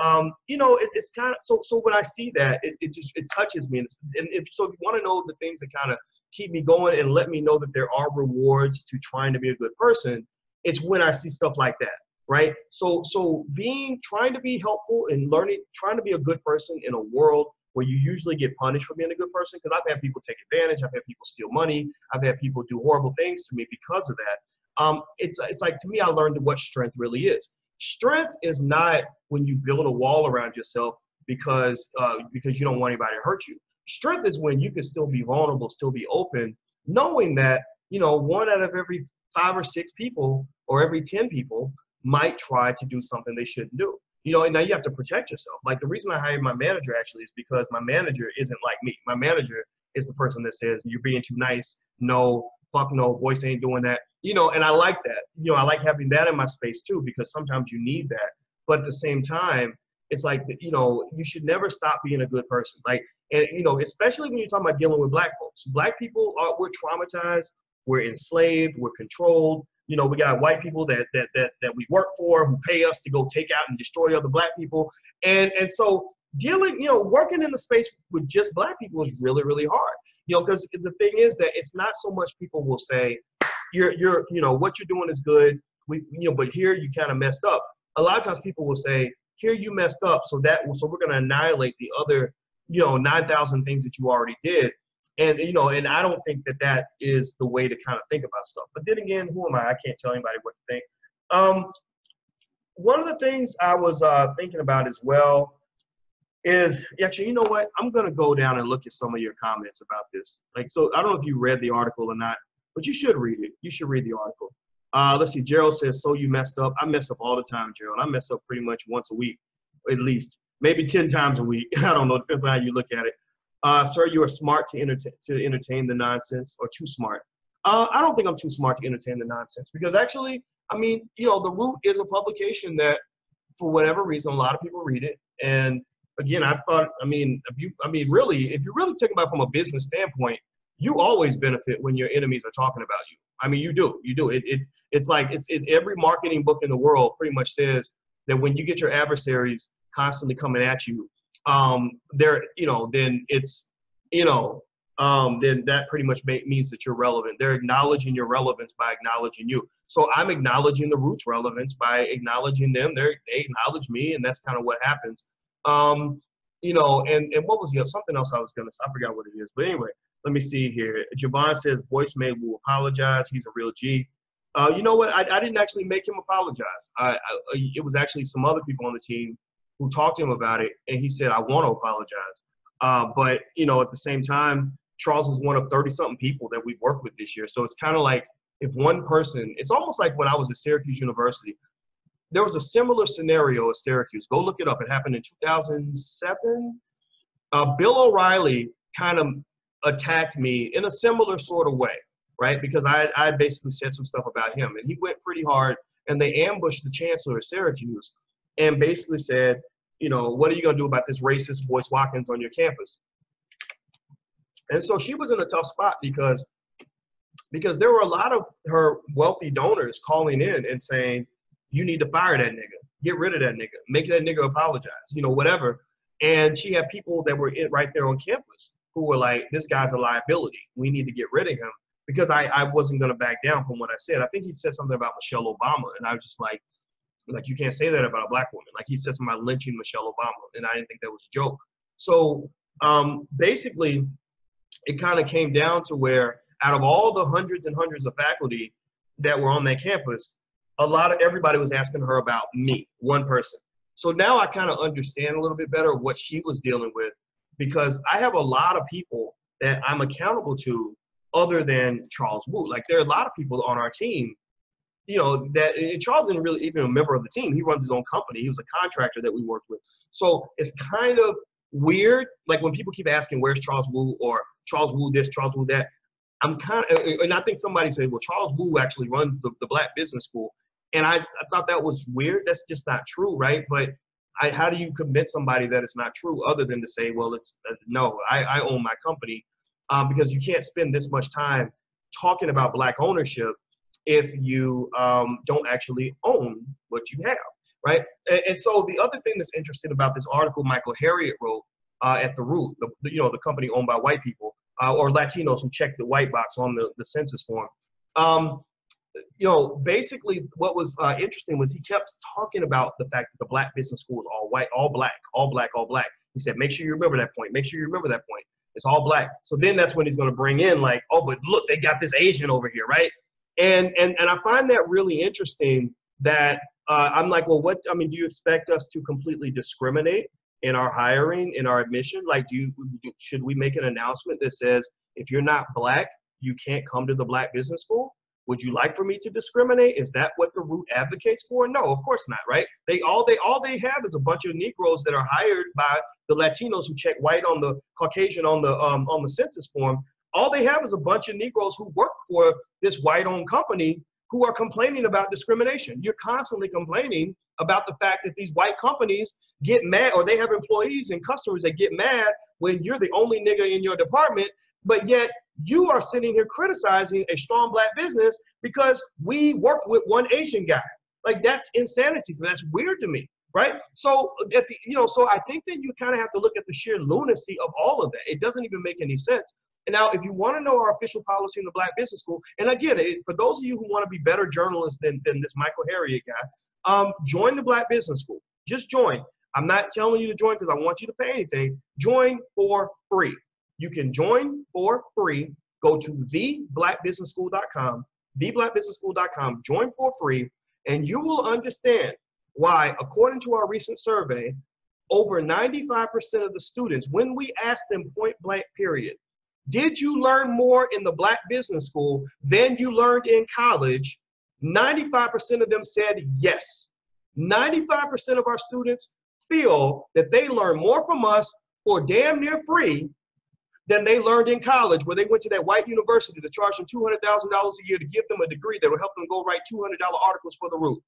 it's kind of, so when I see that, it touches me. And if you want to know the things that kind of keep me going and let me know that there are rewards to trying to be a good person, it's when I see stuff like that, right? So trying to be helpful and trying to be a good person in a world where you usually get punished for being a good person, because I've had people take advantage, I've had people steal money, I've had people do horrible things to me because of that. It's like, to me, I learned what strength really is. Strength is not when you build a wall around yourself because you don't want anybody to hurt you. Strength is when you can still be vulnerable, still be open, knowing that, 1 out of every 5 or 6 people or every 10 people might try to do something they shouldn't do. And now you have to protect yourself. Like the reason I hired my manager actually is because my manager isn't like me. My manager is the person that says, you're being too nice. No, fuck no, Boyce ain't doing that. And I like that. I like having that in my space too, because sometimes you need that. But at the same time, it's like, you should never stop being a good person. Like, and, especially when you're talking about dealing with black folks. Black people we're traumatized, we're enslaved, we're controlled. You know, we got white people that we work for who pay us to go take out and destroy other black people. And so dealing, you know, working in the space with just black people is really, really hard. You know, because the thing is that it's not so much people will say, you're, you know, what you're doing is good. You know, but here you kind of messed up. A lot of times people will say, here you messed up, so we're going to annihilate the other, you know, 9,000 things that you already did. And, you know, and I don't think that is the way to kind of think about stuff. But then again, who am I? I can't tell anybody what to think. One of the things I was thinking about as well is, actually, you know what? I'm going to go down and look at some of your comments about this. Like, so I don't know if you read the article or not, but you should read it. You should read the article. Let's see. Gerald says, so you messed up. I mess up all the time, Gerald. I mess up pretty much once a week, at least. Maybe 10 times a week. I don't know. Depends on how you look at it. Sir, you are smart to entertain the nonsense, or too smart. I don't think I'm too smart to entertain the nonsense, because actually, I mean, you know, The Root is a publication that, for whatever reason, a lot of people read it. And again, I thought, I mean, if you're really talking about from a business standpoint, you always benefit when your enemies are talking about you. I mean, you do. It's like every marketing book in the world pretty much says that when you get your adversaries constantly coming at you, then it's, then that pretty much means that you're relevant. They're acknowledging your relevance by acknowledging you. So I'm acknowledging the Root's relevance by acknowledging them. They acknowledge me, and that's kind of what happens. And what was something else I was gonna say? I forgot what it is. But anyway, let me see here. Javon says Boyce May will apologize. He's a real G. You know what? I didn't actually make him apologize. It was actually some other people on the team who talked to him about it, and he said, I want to apologize. But, at the same time, Charles is one of 30-something people that we've worked with this year. So it's kind of like, if one person, it's almost like when I was at Syracuse University, there was a similar scenario at Syracuse. Go look it up. It happened in 2007. Bill O'Reilly kind of attacked me in a similar sort of way, right? Because I basically said some stuff about him, and he went pretty hard, and they ambushed the chancellor of Syracuse and basically said, what are you going to do about this racist Boyce Watkins on your campus? And so she was in a tough spot because there were a lot of her wealthy donors calling in and saying, you need to fire that nigga, get rid of that nigga, make that nigga apologize, whatever. And she had people that were right there on campus who were like, this guy's a liability. We need to get rid of him, because I wasn't going to back down from what I said. I think he said something about Michelle Obama, and I was just like, you can't say that about a black woman. Like, he said something about lynching Michelle Obama, and I didn't think that was a joke. So basically, it kind of came down to where, out of all the hundreds and hundreds of faculty that were on that campus, everybody was asking her about me, one person. So now I kind of understand a little bit better what she was dealing with, because I have a lot of people that I'm accountable to other than Charles Wu. Like, there are a lot of people on our team, and Charles isn't really even a member of the team. He runs his own company. He was a contractor that we worked with. So it's kind of weird. Like, when people keep asking, where's Charles Wu, or Charles Wu this, Charles Wu that, I'm kind of, and I think somebody said, well, Charles Wu actually runs the Black Business School. And I thought that was weird. That's just not true, right? But how do you convince somebody that it's not true, other than to say, well, no, I own my company, because you can't spend this much time talking about Black ownership if you don't actually own what you have, right? And so the other thing that's interesting about this article Michael Harriot wrote at The Root, the company owned by white people, or Latinos who check the white box on the census form. Basically what was interesting was he kept talking about the fact that the Black Business School is all white, all black, all black, all black. He said, make sure you remember that point. Make sure you remember that point. It's all black. So then that's when he's going to bring in, like, oh, but look, they got this Asian over here, right? And I find that really interesting, that I'm like, well, do you expect us to completely discriminate in our hiring, in our admission? Like, should we make an announcement that says, if you're not Black, you can't come to the Black Business School? Would you like for me to discriminate? Is that what the Root advocates for? No, of course not, right? All they have is a bunch of Negroes that are hired by the Latinos who check white on the Caucasian on the census form. All they have is a bunch of Negroes who work for this white-owned company who are complaining about discrimination. You're constantly complaining about the fact that these white companies get mad, or they have employees and customers that get mad when you're the only nigga in your department, but yet you are sitting here criticizing a strong Black business because we work with one Asian guy. Like, that's insanity. That's weird to me, right? So so I think that you kind of have to look at the sheer lunacy of all of that. It doesn't even make any sense. And now, if you want to know our official policy in the Black Business School, and again, for those of you who want to be better journalists than this Michael Harriet guy, join the Black Business School. Just join. I'm not telling you to join because I want you to pay anything. Join for free. You can join for free. Go to theblackbusinessschool.com, theblackbusinessschool.com, join for free, and you will understand why, according to our recent survey, over 95% of the students, when we asked them point blank period, did you learn more in the Black Business School than you learned in college? 95% of them said yes. 95% of our students feel that they learn more from us for damn near free than they learned in college, where they went to that white university that charged them $200,000 a year to give them a degree that will help them go write $200 articles for the Root.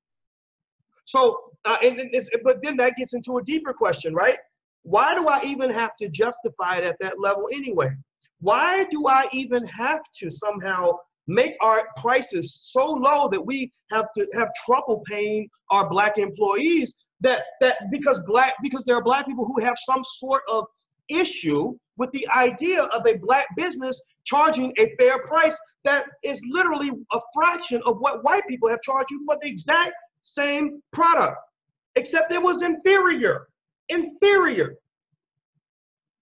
So, but then that gets into a deeper question, right? Why do I even have to justify it at that level anyway? Why do I even have to somehow make our prices so low that we have to have trouble paying our Black employees because there are Black people who have some sort of issue with the idea of a Black business charging a fair price that is literally a fraction of what white people have charged you for the exact same product, except it was inferior. Inferior.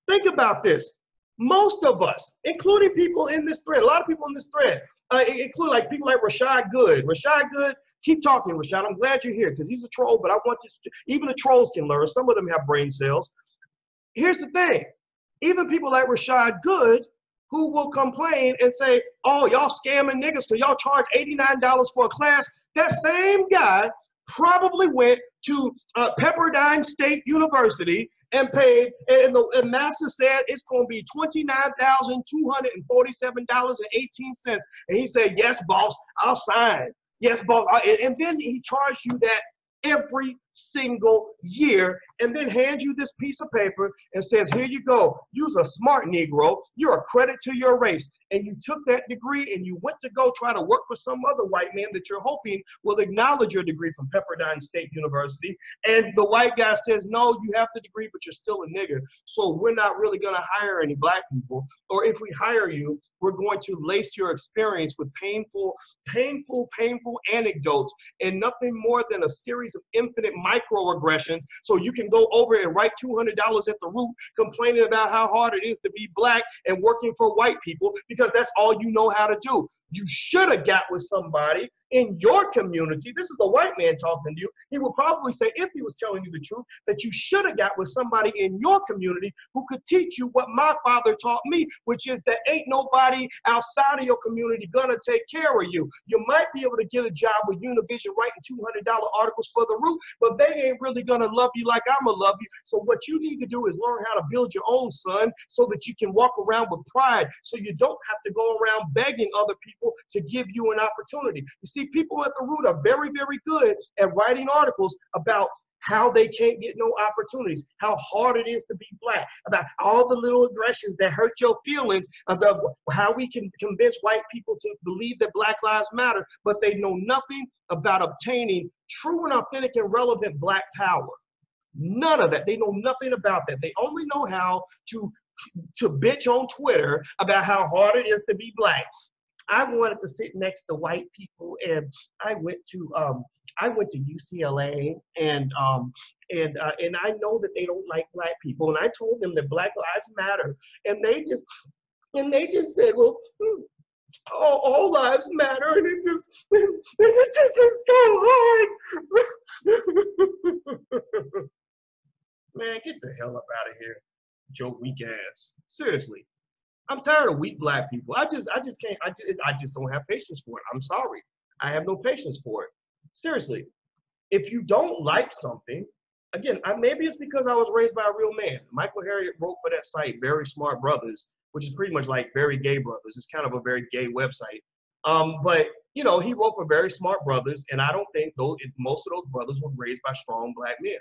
Think about this. Most of us, including people in this thread, a lot of people in this thread, including like people like Rashad Good. Rashad Good, keep talking, Rashad. I'm glad you're here because he's a troll, but I want you to, even the trolls can learn. Some of them have brain cells. Here's the thing. Even people like Rashad Good, who will complain and say, oh, y'all scamming niggas because y'all charge $89 for a class. That same guy probably went to Pepperdine State University and paid, and the master said it's going to be $29,247.18. And he said, yes, boss, I'll sign. Yes, boss. And then he charged you that every single year, and then hands you this piece of paper and says, here you go, use a smart Negro, you're a credit to your race. And you took that degree and you went to go try to work for some other white man that you're hoping will acknowledge your degree from Pepperdine State University. And the white guy says, no, you have the degree, but you're still a nigger. So we're not really gonna hire any Black people. Or if we hire you, we're going to lace your experience with painful anecdotes and nothing more than a series of infinite microaggressions so you can go over and write $200 at the Root complaining about how hard it is to be Black and working for white people because that's all you know how to do. You should have got with somebody in your community. This is the white man talking to you. He would probably say, if he was telling you the truth, that you should have got with somebody in your community who could teach you what my father taught me, which is that ain't nobody outside of your community gonna take care of you. You might be able to get a job with Univision writing $200 articles for the Root, but they ain't really gonna love you like I'm gonna love you. So what you need to do is learn how to build your own, son, so that you can walk around with pride, so you don't have to go around begging other people to give you an opportunity. You see, people at the Root are very, very good at writing articles about how they can't get no opportunities, how hard it is to be Black, about all the little aggressions that hurt your feelings, about how we can convince white people to believe that Black Lives Matter, but they know nothing about obtaining true and authentic and relevant Black power. None of that. They know nothing about that. They only know how to bitch on Twitter about how hard it is to be Black. I wanted to sit next to white people, and I went to UCLA, and I know that they don't like Black people, and I told them that Black Lives Matter, and they just said, well, all lives matter, and it just is so hard. Man, get the hell up out of here, Joe weak ass. Seriously. I'm tired of weak Black people. I just can't, I just don't have patience for it. I'm sorry. I have no patience for it. Seriously. If you don't like something, again, maybe it's because I was raised by a real man. Michael Harriet wrote for that site, Very Smart Brothers, which is pretty much like Very Gay Brothers. It's kind of a very gay website. But, you know, he wrote for Very Smart Brothers, and I don't think most of those brothers were raised by strong Black men.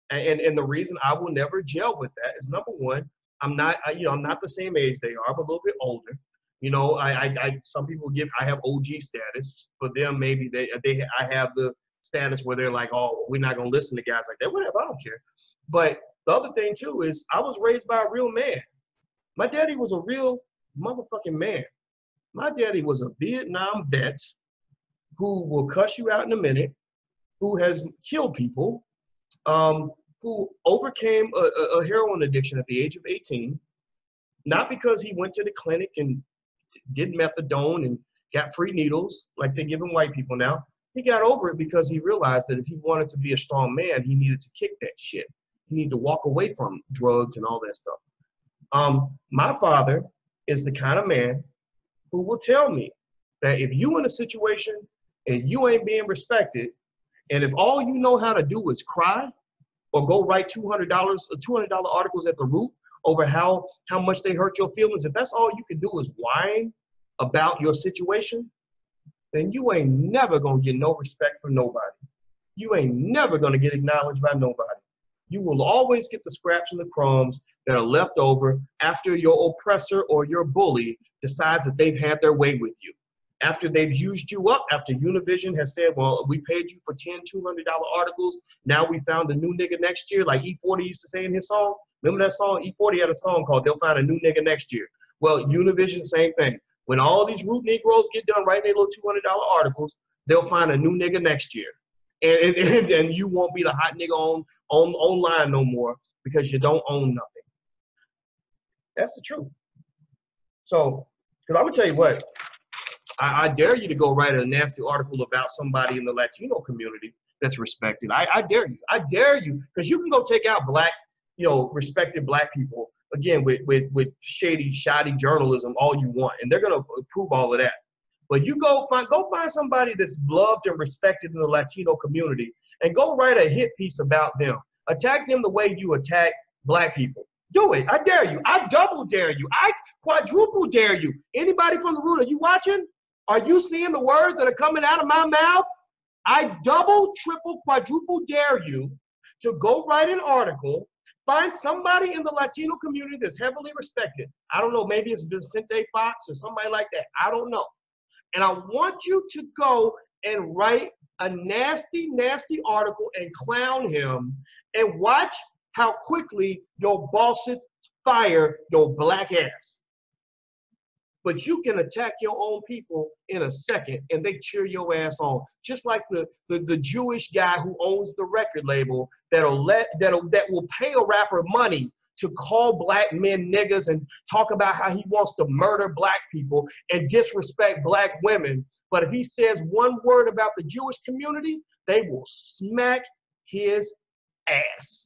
And the reason I will never gel with that is, number one, I'm not the same age they are, but a little bit older. You know, some people I have OG status. For them, maybe I have the status where they're like, oh, we're not gonna listen to guys like that. Whatever, I don't care. But the other thing too is I was raised by a real man. My daddy was a real motherfucking man. My daddy was a Vietnam vet who will cuss you out in a minute, who has killed people, who overcame a heroin addiction at the age of 18, not because he went to the clinic and did methadone and got free needles like they're giving white people now. He got over it because he realized that if he wanted to be a strong man, he needed to kick that shit. He needed to walk away from drugs and all that stuff. My father is the kind of man who will tell me that if you in a situation and you ain't being respected, and if all you know how to do is cry or go write $200 articles at the Root over how much they hurt your feelings, if that's all you can do is whine about your situation, then you ain't never gonna get no respect from nobody. You ain't never gonna get acknowledged by nobody. You will always get the scraps and the crumbs that are left over after your oppressor or your bully decides that they've had their way with you. After they've used you up, after Univision has said, well, we paid you for 10 $200 articles, now we found a new nigga next year, like E40 used to say in his song. Remember that song? E40 had a song called They'll Find a New Nigga Next Year. Well, Univision, same thing. When all these Root Negroes get done writing their little $200 articles, they'll find a new nigga next year. And you won't be the hot nigga online no more because you don't own nothing. That's the truth. So, because I'm going to tell you what, I dare you to go write a nasty article about somebody in the Latino community that's respected. I dare you. I dare you, because you can go take out black, respected black people, again, with shady, shoddy journalism all you want, and they're going to prove all of that. But you go find somebody that's loved and respected in the Latino community and go write a hit piece about them. Attack them the way you attack black people. Do it. I dare you. I double dare you. I quadruple dare you. Anybody from the Root, are you watching? Are you seeing the words that are coming out of my mouth? I double, triple, quadruple dare you to go write an article, find somebody in the Latino community that's heavily respected. I don't know, maybe it's Vicente Fox or somebody like that. I don't know. And I want you to go and write a nasty, nasty article and clown him and watch how quickly your bosses fire your black ass. But you can attack your own people in a second and they cheer your ass on. Just like the Jewish guy who owns the record label that will pay a rapper money to call black men niggas and talk about how he wants to murder black people and disrespect black women. But if he says one word about the Jewish community, they will smack his ass.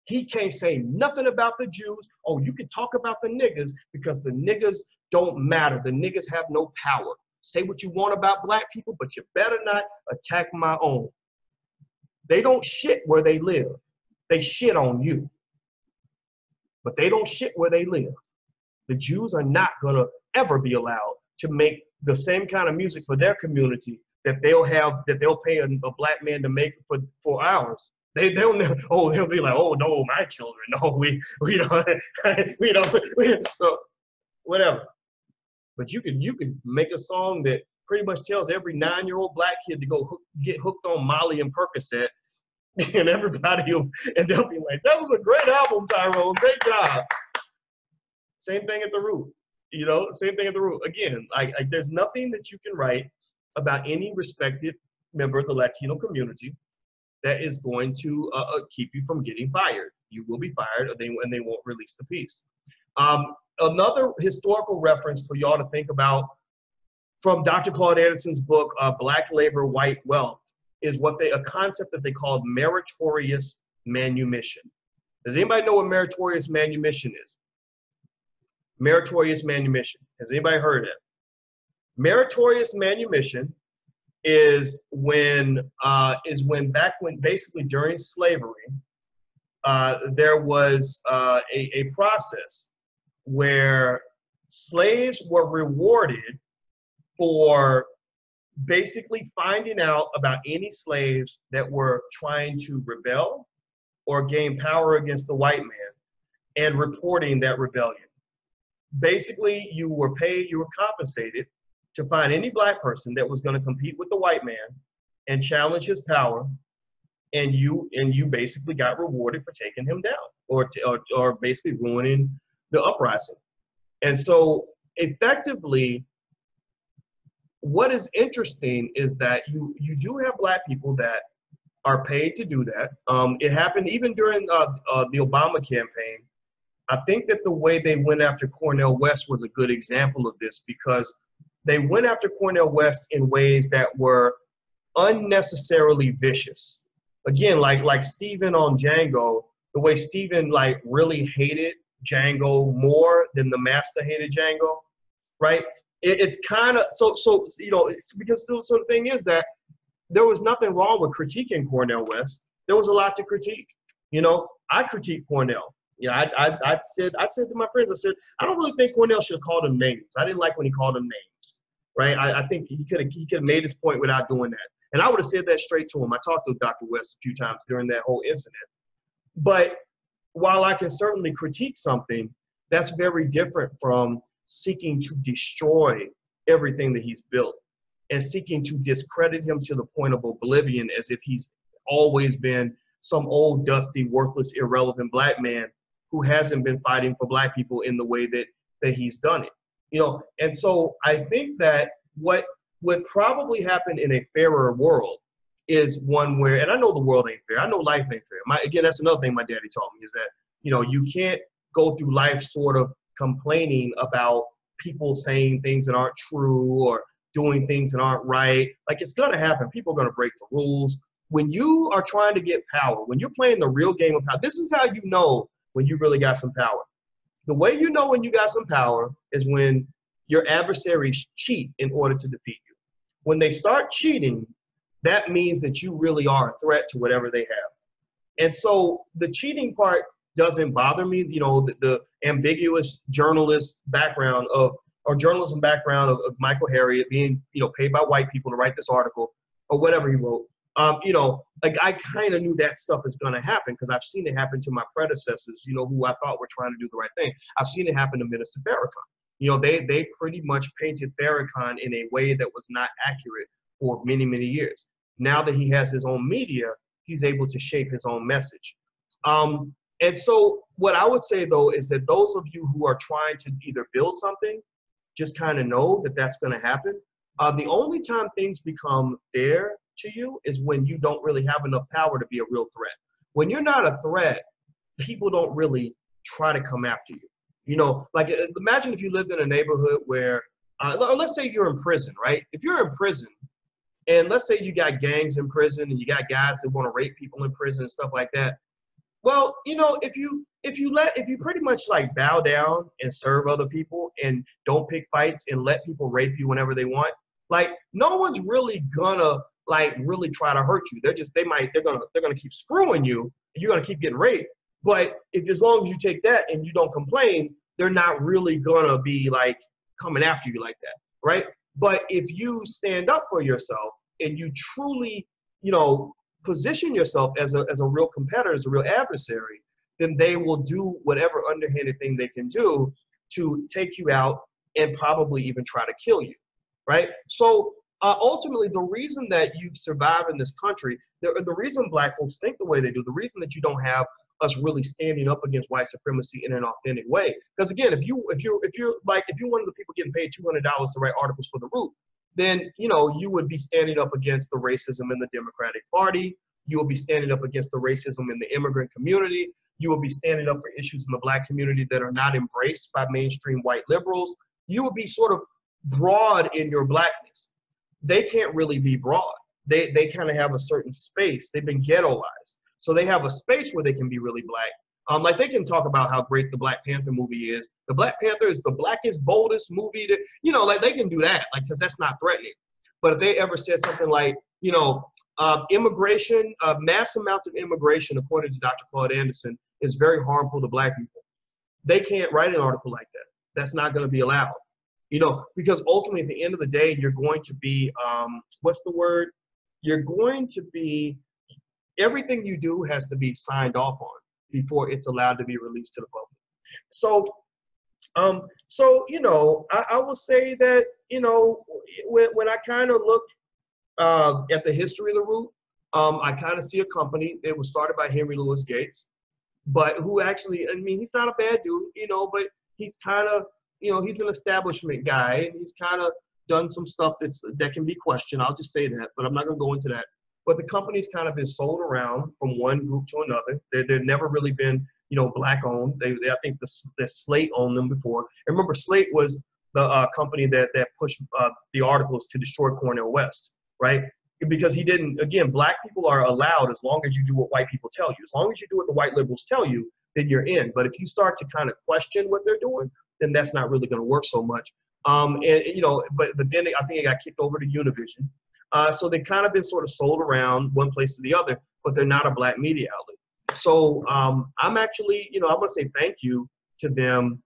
He can't say nothing about the Jews. Oh, you can talk about the niggas because the niggas don't matter. The niggas have no power. Say what you want about black people, but you better not attack my own. They don't shit where they live. They shit on you. But they don't shit where they live. The Jews are not gonna ever be allowed to make the same kind of music for their community that they'll pay a black man to make for ours. They'll never, they'll be like, oh no, my children, no, we don't, whatever. But you can make a song that pretty much tells every 9-year-old black kid to go get hooked on Molly and Percocet, and they'll be like, that was a great album, Tyrone, great job. Same thing at the Root, same thing at the Root. Again, like there's nothing that you can write about any respected member of the Latino community that is going to keep you from getting fired. You will be fired, and they won't release the piece. Another historical reference for y'all to think about from Dr. Claude Anderson's book, Black Labor, White Wealth, is a concept that they called meritorious manumission. Does anybody know what meritorious manumission is? Meritorious manumission. Has anybody heard of it? Meritorious manumission is when basically during slavery, there was a process where slaves were rewarded for basically finding out about any slaves that were trying to rebel or gain power against the white man and reporting that rebellion. basically you were paid, you were compensated to find any black person that was going to compete with the white man and challenge his power, and you basically got rewarded for taking him down or basically ruining the uprising. And so effectively, what is interesting is that you do have black people that are paid to do that. It happened even during the Obama campaign. I think that the way they went after Cornel West was a good example of this, because they went after Cornel West in ways that were unnecessarily vicious. Again, like Stephen on Django, the way Stephen like really hated Django more than the master hated Django, right? It's kind of so you know, it's because so the thing is that there was nothing wrong with critiquing Cornel West. There was a lot to critique. You know, I critiqued Cornel. You know, I said to my friends, I said, I don't really think Cornel should have called them names. I didn't like when he called them names, right? I think he could have made his point without doing that. And I would have said that straight to him. I talked to Dr. West a few times during that whole incident. But while I can certainly critique something, that's very different from seeking to destroy everything that he's built and seeking to discredit him to the point of oblivion, as if he's always been some old, dusty, worthless, irrelevant black man who hasn't been fighting for black people in the way that he's done it. You know, and so I think that what would probably happen in a fairer world is one where, and I know the world ain't fair. I know life ain't fair. Again, that's another thing my daddy taught me, is that, you know, you can't go through life sort of complaining about people saying things that aren't true or doing things that aren't right. Like, it's going to happen. People are going to break the rules. When you are trying to get power, when you're playing the real game of power, this is how you know when you really got some power. The way you know when you got some power is when your adversaries cheat in order to defeat you. When they start cheating, that means that you really are a threat to whatever they have. And so the cheating part doesn't bother me. You know, the ambiguous journalist background or journalism background of Michael Harriot being, you know, paid by white people to write this article or whatever he wrote. You know, like, I kind of knew that stuff is going to happen because I've seen it happen to my predecessors, you know, who I thought were trying to do the right thing. I've seen it happen to Minister Farrakhan. You know, they pretty much painted Farrakhan in a way that was not accurate for many, many years. Now that he has his own media, he's able to shape his own message. And so what I would say, though, is that those of you who are trying to either build something, just kind of know that that's going to happen. The only time things become fair to you is when you don't really have enough power to be a real threat. When you're not a threat, people don't really try to come after you. You know, like, imagine if you lived in a neighborhood where, let's say you're in prison, right? If you're in prison, and let's say you got gangs in prison and you got guys that want to rape people in prison and stuff like that. Well, you know, if you pretty much like bow down and serve other people and don't pick fights and let people rape you whenever they want, like, no one's really gonna like really try to hurt you. They're gonna keep screwing you and you're gonna keep getting raped. But if, as long as you take that and you don't complain, they're not really gonna be like coming after you like that, right? But if you stand up for yourself and you truly, you know, position yourself as a real competitor, as a real adversary, then they will do whatever underhanded thing they can do to take you out and probably even try to kill you, right? So ultimately, the reason that you survive in this country, the reason black folks think the way they do, the reason that you don't have us really standing up against white supremacy in an authentic way, because again, if you're one of the people getting paid $200 to write articles for The Root, then, you know, you would be standing up against the racism in the Democratic Party. You will be standing up against the racism in the immigrant community. You will be standing up for issues in the black community that are not embraced by mainstream white liberals. You will be sort of broad in your blackness. They can't really be broad. They kind of have a certain space. They've been ghettoized. So they have a space where they can be really black. Like, they can talk about how great the Black Panther movie is. The Black Panther is the blackest, boldest movie that, you know, like, they can do that, like, because that's not threatening. But if they ever said something like, you know, immigration, mass amounts of immigration, according to Dr. Claude Anderson, is very harmful to black people. They can't write an article like that. That's not going to be allowed. You know, because ultimately at the end of the day, you're going to be, what's the word? You're going to be, everything you do has to be signed off on before it's allowed to be released to the public. So So, I will say that, when I kind of look at the history of the root, I kind of see a company. It was started by Henry Louis Gates, but who actually, I mean, he's not a bad dude, but he's kind of, he's an establishment guy, and he's kind of done some stuff that can be questioned. I'll just say that, but I'm not going to go into that. But the company's kind of been sold around from one group to another. They've never really been, black owned. I think the Slate owned them before. And remember, Slate was the company that pushed the articles to destroy Cornel West, right? Because he didn't, again, black people are allowed as long as you do what white people tell you. As long as you do what the white liberals tell you, then you're in. But if you start to kind of question what they're doing, then that's not really going to work so much. But then I think it got kicked over to Univision. So they've kind of been sort of sold around one place to the other, but they're not a black media outlet. So I'm actually, I want to say thank you to them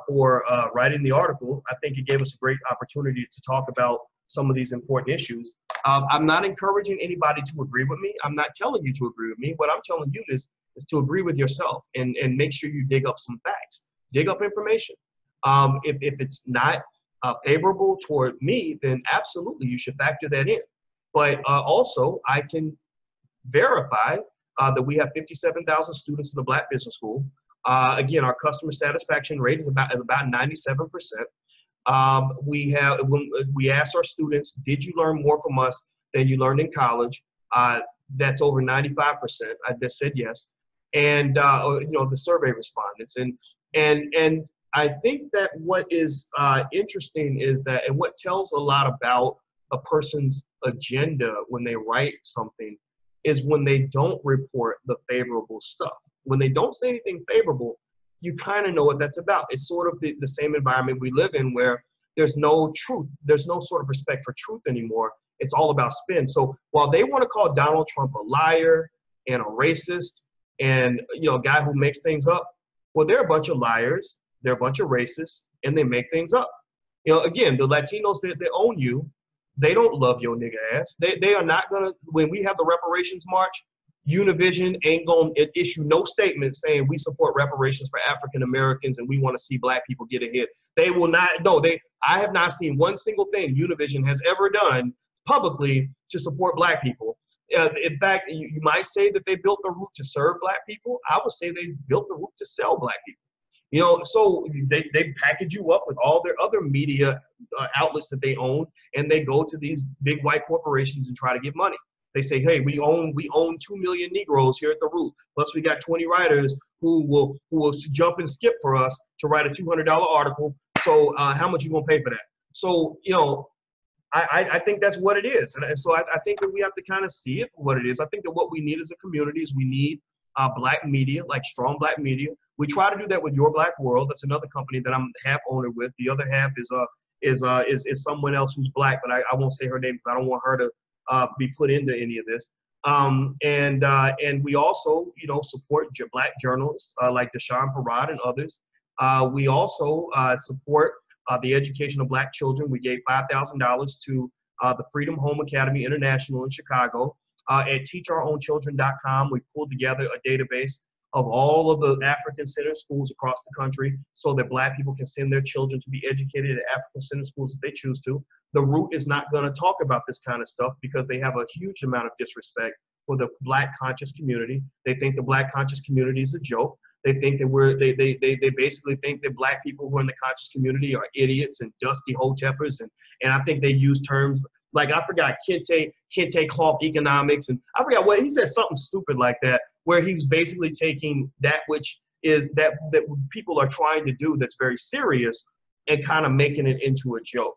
for writing the article. I think it gave us a great opportunity to talk about some of these important issues. I'm not encouraging anybody to agree with me. I'm not telling you to agree with me. What I'm telling you is to agree with yourself and make sure you dig up some facts, dig up information. If it's not favorable toward me, then absolutely you should factor that in. But also, I can verify that we have 57,000 students in the Black Business School. Again, our customer satisfaction rate is about 97%. We asked our students, did you learn more from us than you learned in college? That's over 95%. That said yes. And the survey respondents, and I think that what is interesting is that, and what tells a lot about a person's agenda when they write something, is when they don't report the favorable stuff. When they don't say anything favorable, you kind of know what that's about. It's sort of the same environment we live in, where there's no truth. There's no sort of respect for truth anymore. It's all about spin. So while they want to call Donald Trump a liar and a racist and a guy who makes things up, well, they're a bunch of liars, they're a bunch of racists, and they make things up. Again, the Latinos that own you, they don't love your nigga ass. They are not gonna. When we have the reparations march, Univision ain't gonna issue no statement saying we support reparations for African Americans and we want to see black people get ahead. They will not. No, I have not seen one single thing Univision has ever done publicly to support black people. In fact, you might say that they built the route to serve black people. I would say they built the route to sell black people. So they package you up with all their other media outlets that they own, and they go to these big white corporations and try to get money. They say, hey, we own 2 million Negroes here at the root. Plus we got 20 writers who will jump and skip for us to write a $200 article. So how much you gonna pay for that? So, I think that's what it is. And so I think that we have to kind of see it for what it is. I think that what we need as a community is we need black media, like strong black media. We try to do that with Your Black World. That's another company that I'm half owner with. The other half is someone else who's black, but I won't say her name because I don't want her to be put into any of this. And we also, support black journalists like Deshaun Farad and others. We also support the education of black children. We gave $5,000 to the Freedom Home Academy International in Chicago. At teachourownchildren.com, we pulled together a database of all of the African-centered schools across the country so that black people can send their children to be educated at African-centered schools if they choose to. The Root is not going to talk about this kind of stuff because they have a huge amount of disrespect for the black conscious community. They think the black conscious community is a joke. They think that they basically think that black people who are in the conscious community are idiots and dusty hoteppers. And I think they use terms like, I forgot, kente cloth economics. And I forgot what he said, something stupid like that, where he was basically taking that which is that people are trying to do that's very serious and kind of making it into a joke.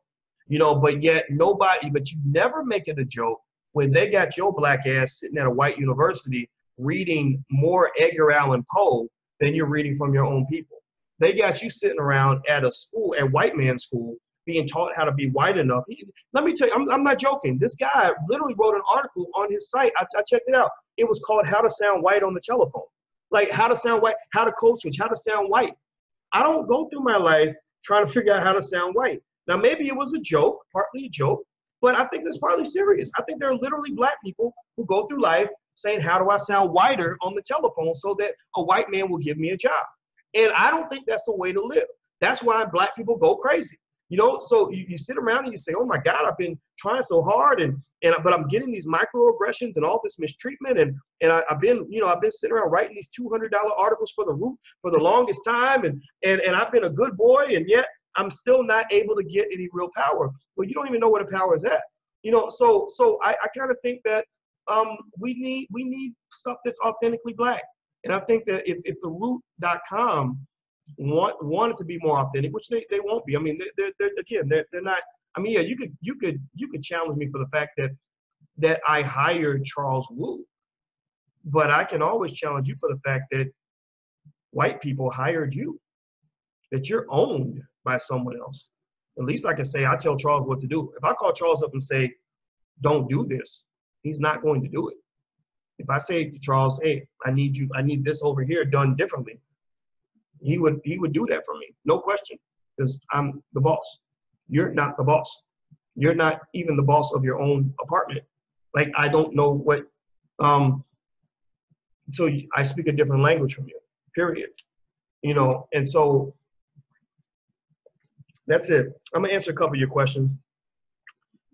But yet but you never make it a joke when they got your black ass sitting at a white university reading more Edgar Allan Poe than you're reading from your own people. They got you sitting around at a school, at white man's school, being taught how to be white enough. Let me tell you, I'm not joking. This guy literally wrote an article on his site. I checked it out. It was called How to Sound White on the Telephone. Like how to sound white, how to code switch, how to sound white. I don't go through my life trying to figure out how to sound white. Now, maybe it was a joke, partly a joke, but I think it's partly serious. I think there are literally black people who go through life saying, how do I sound whiter on the telephone so that a white man will give me a job? And I don't think that's the way to live. That's why black people go crazy. You know, so you sit around and you say, oh my God, I've been trying so hard but I'm getting these microaggressions and all this mistreatment. And I've been sitting around writing these $200 articles for the Root for the longest time. And I've been a good boy. And yet I'm still not able to get any real power. Well, you don't even know where the power is at. You know, so I kind of think that we need stuff that's authentically black. And I think that if the Root.com wanted to be more authentic, which they won't be. I mean, they're not. I mean, yeah, you could challenge me for the fact that I hired Charles Wu, but I can always challenge you for the fact that white people hired you, that you're owned by someone else. At least I can say I tell Charles what to do. If I call Charles up and say, "Don't do this," he's not going to do it. If I say to Charles, "Hey, I need this over here done differently," he would do that for me, no question, because I'm the boss. You're not the boss. You're not even the boss of your own apartment. Like, I don't know what, so I speak a different language from you, period. You know, and so that's it. I'm gonna answer a couple of your questions.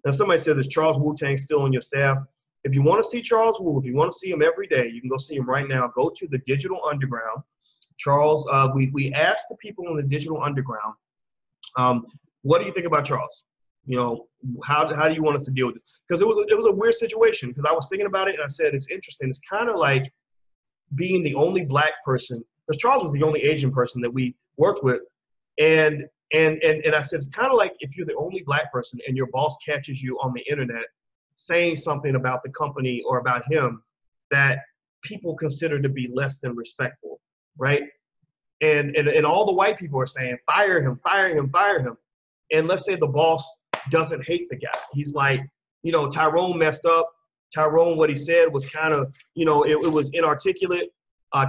Now, somebody said, is Charles Wu-Tang still on your staff? If you wanna see Charles Wu, if you wanna see him every day, you can go see him right now. Go to the Digital Underground. Charles, we asked the people in the Digital Underground, what do you think about Charles? You know, how do you want us to deal with this? Because it was a weird situation, because I was thinking about it and I said, it's interesting. It's kind of like being the only black person, because Charles was the only Asian person that we worked with. And I said, it's kind of like if you're the only black person and your boss catches you on the internet saying something about the company or about him that people consider to be less than respectful. Right? And all the white people are saying, fire him, fire him, fire him. And let's say the boss doesn't hate the guy. He's like, you know, Tyrone messed up. Tyrone, what he said was kind of, you know, it was inarticulate.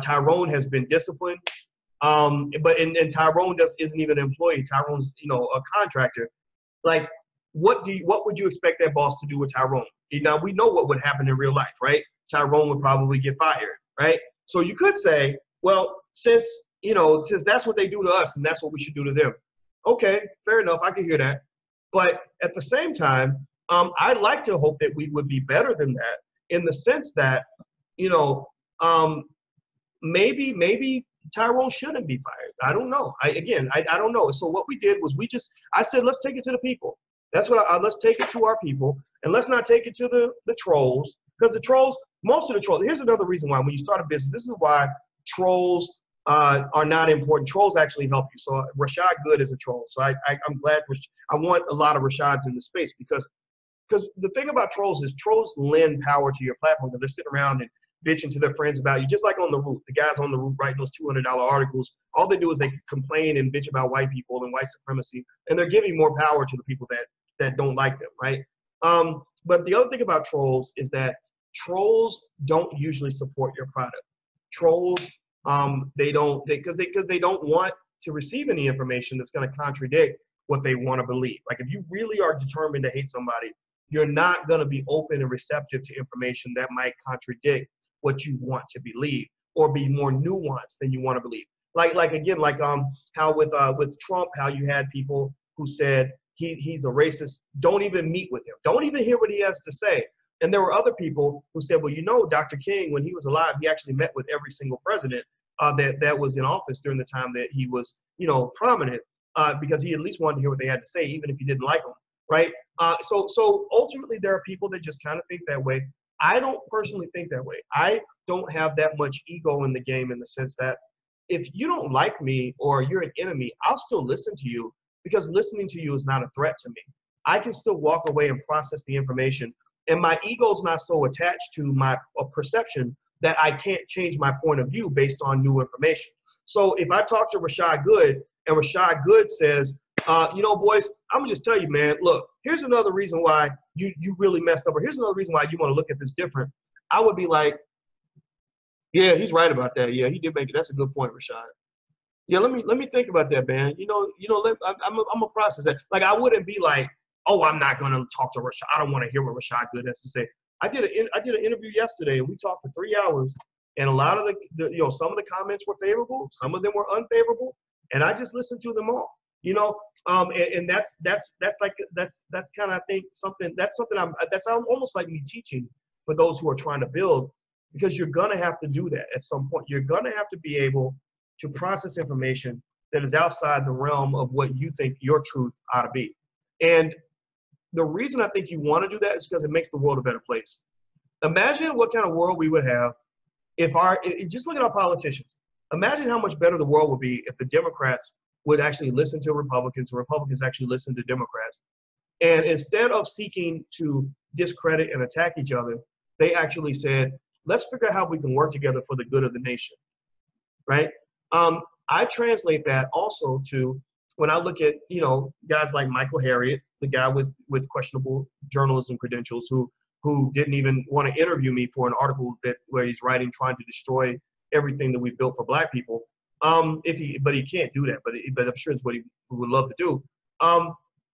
Tyrone has been disciplined. But Tyrone isn't even an employee. Tyrone's, you know, a contractor. Like, what would you expect that boss to do with Tyrone? Now, we know what would happen in real life, right? Tyrone would probably get fired, right? So you could say, well, since that's what they do to us and that's what we should do to them. Okay, fair enough. I can hear that. But at the same time, I'd like to hope that we would be better than that, in the sense that, you know, maybe Tyrone shouldn't be fired. I don't know. I don't know. So what we did was I said, let's take it to the people. That's what let's take it to our people, and let's not take it to the trolls, because most of the trolls, here's another reason why when you start a business, this is why trolls are not important. Trolls actually help you. So Rashad Good is a troll. So I'm glad. I want a lot of Rashads in the space, because the thing about trolls is trolls lend power to your platform, because they're sitting around and bitching to their friends about you, just like on the Root. The guys on the Root writing those $200 articles, all they do is they complain and bitch about white people and white supremacy, and they're giving more power to the people that don't like them, right? But the other thing about trolls is that trolls don't usually support your product. Trolls, because they don't want to receive any information that's going to contradict what they want to believe. Like, if you really are determined to hate somebody, you're not going to be open and receptive to information that might contradict what you want to believe, or be more nuanced than you want to believe. Like how with Trump, how you had people who said he's a racist. Don't even meet with him. Don't even hear what he has to say. And there were other people who said, well, you know, Dr. King, when he was alive, he actually met with every single president that was in office during the time that he was, you know, prominent, because he at least wanted to hear what they had to say, even if he didn't like them, right? So ultimately, there are people that just kind of think that way. I don't personally think that way. I don't have that much ego in the game, in the sense that if you don't like me or you're an enemy, I'll still listen to you, because listening to you is not a threat to me. I can still walk away and process the information, and my ego's not so attached to my perception that I can't change my point of view based on new information. So if I talk to Rashad Good and Rashad Good says, you know, Boyce, I'm gonna just tell you, man, look, here's another reason why you really messed up, or here's another reason why you want to look at this different. I would be like, yeah, he's right about that. Yeah, he did make it. That's a good point, Rashad. Yeah, let me think about that, man. I'm a process that. Like, I wouldn't be like, oh, I'm not gonna talk to Rashad. I don't want to hear what Rashad Good has to say. I did an interview yesterday, and we talked for 3 hours, and a lot of the some of the comments were favorable, some of them were unfavorable. and I just listen to them all. You know, and that's kind of, I think, something that's almost like me teaching for those who are trying to build, because you're gonna have to do that at some point. You're gonna have to be able to process information that is outside the realm of what you think your truth ought to be. And the reason I think you want to do that is because it makes the world a better place. Imagine what kind of world we would have if just look at our politicians. Imagine how much better the world would be if the Democrats would actually listen to Republicans and Republicans actually listen to Democrats. And instead of seeking to discredit and attack each other, they actually said, let's figure out how we can work together for the good of the nation, right? I translate that also to when I look at, you know, guys like Michael Harriot, the guy with questionable journalism credentials who didn't even want to interview me for an article where he's writing trying to destroy everything that we built for Black people. But he can't do that. But I'm sure it's what he would love to do.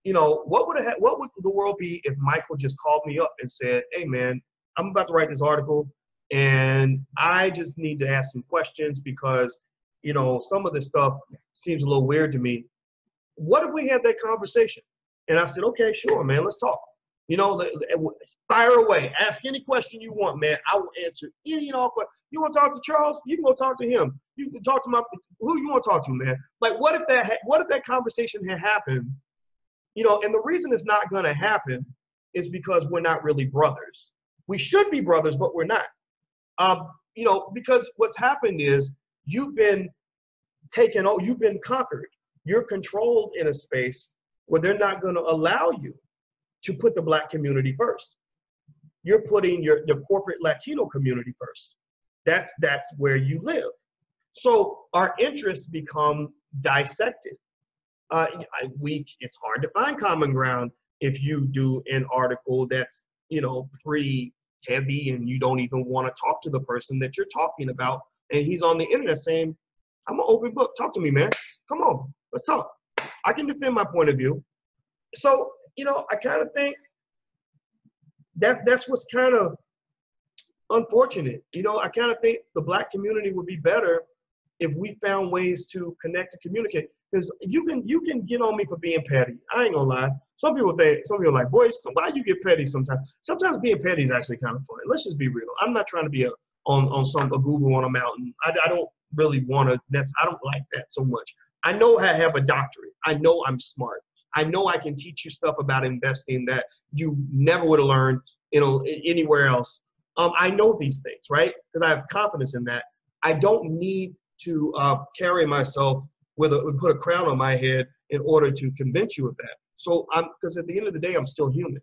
You know, what would the world be if Michael just called me up and said, "Hey, man, I'm about to write this article, and I just need to ask some questions because, you know, some of this stuff seems a little weird to me." What if we had that conversation? And I said, "Okay, sure, man, let's talk. You know, fire away. Ask any question you want, man. I will answer any and all questions. You want to talk to Charles? You can go talk to him. You can talk to who you want to talk to, man. Like, what if that conversation had happened? You know, and the reason it's not going to happen is because we're not really brothers. We should be brothers, but we're not. You know, because what's happened is you've been you've been conquered. You're controlled in a space where they're not going to allow you to put the Black community first. You're putting your corporate Latino community first. That's where you live. So our interests become dissected. It's hard to find common ground if you do an article that's, you know, pretty heavy and you don't even want to talk to the person that you're talking about, and he's on the internet saying, "I'm an open book. Talk to me, man. Come on, let's talk. I can defend my point of view." So, you know, I kind of think that's what's kind of unfortunate. You know, I kind of think the Black community would be better if we found ways to connect and communicate. Because you can get on me for being petty. I ain't gonna lie. Some people are like, "Boyce, why you get petty sometimes?" Sometimes being petty is actually kind of funny. Let's just be real. I'm not trying to be a guru on a mountain. I don't really want to. I don't like that so much. I know I have a doctorate. I know I'm smart. I know I can teach you stuff about investing that you never would have learned, you know, anywhere else. I know these things, right? Because I have confidence in that. I don't need to carry myself put a crown on my head in order to convince you of that. So because at the end of the day, I'm still human.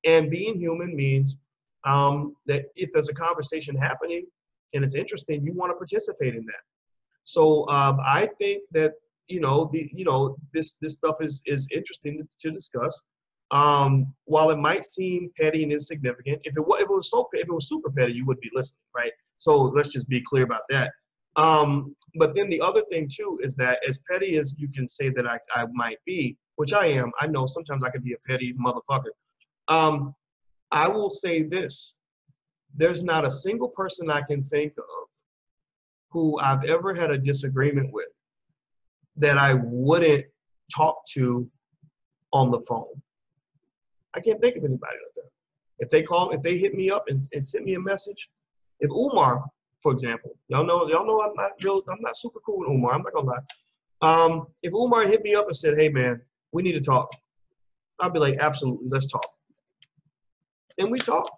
And being human means that if there's a conversation happening and it's interesting, you want to participate in that. So I think that, you know, this stuff is interesting to discuss. While it might seem petty and insignificant, if it was super petty, you would be listening, right? So let's just be clear about that. But then the other thing too is that as petty as you can say that I might be, which I am, I know sometimes I can be a petty motherfucker. I will say this: there's not a single person I can think of who I've ever had a disagreement with that I wouldn't talk to on the phone. I can't think of anybody like that. If they hit me up and send me a message, if Umar, for example, y'all know I'm not super cool with Umar, I'm not gonna lie. If Umar hit me up and said, "Hey man, we need to talk," I'd be like, "Absolutely, let's talk." And we talk,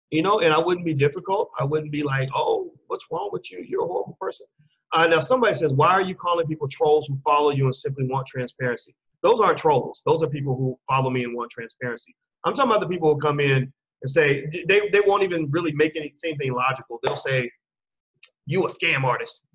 you know, and I wouldn't be difficult. I wouldn't be like, "Oh, what's wrong with you? You're a horrible person." Now somebody says, "Why are you calling people trolls who follow you and simply want transparency?" Those aren't trolls. Those are people who follow me and want transparency. I'm talking about the people who come in and say, they won't even really make say anything logical. They'll say, "You a scam artist,"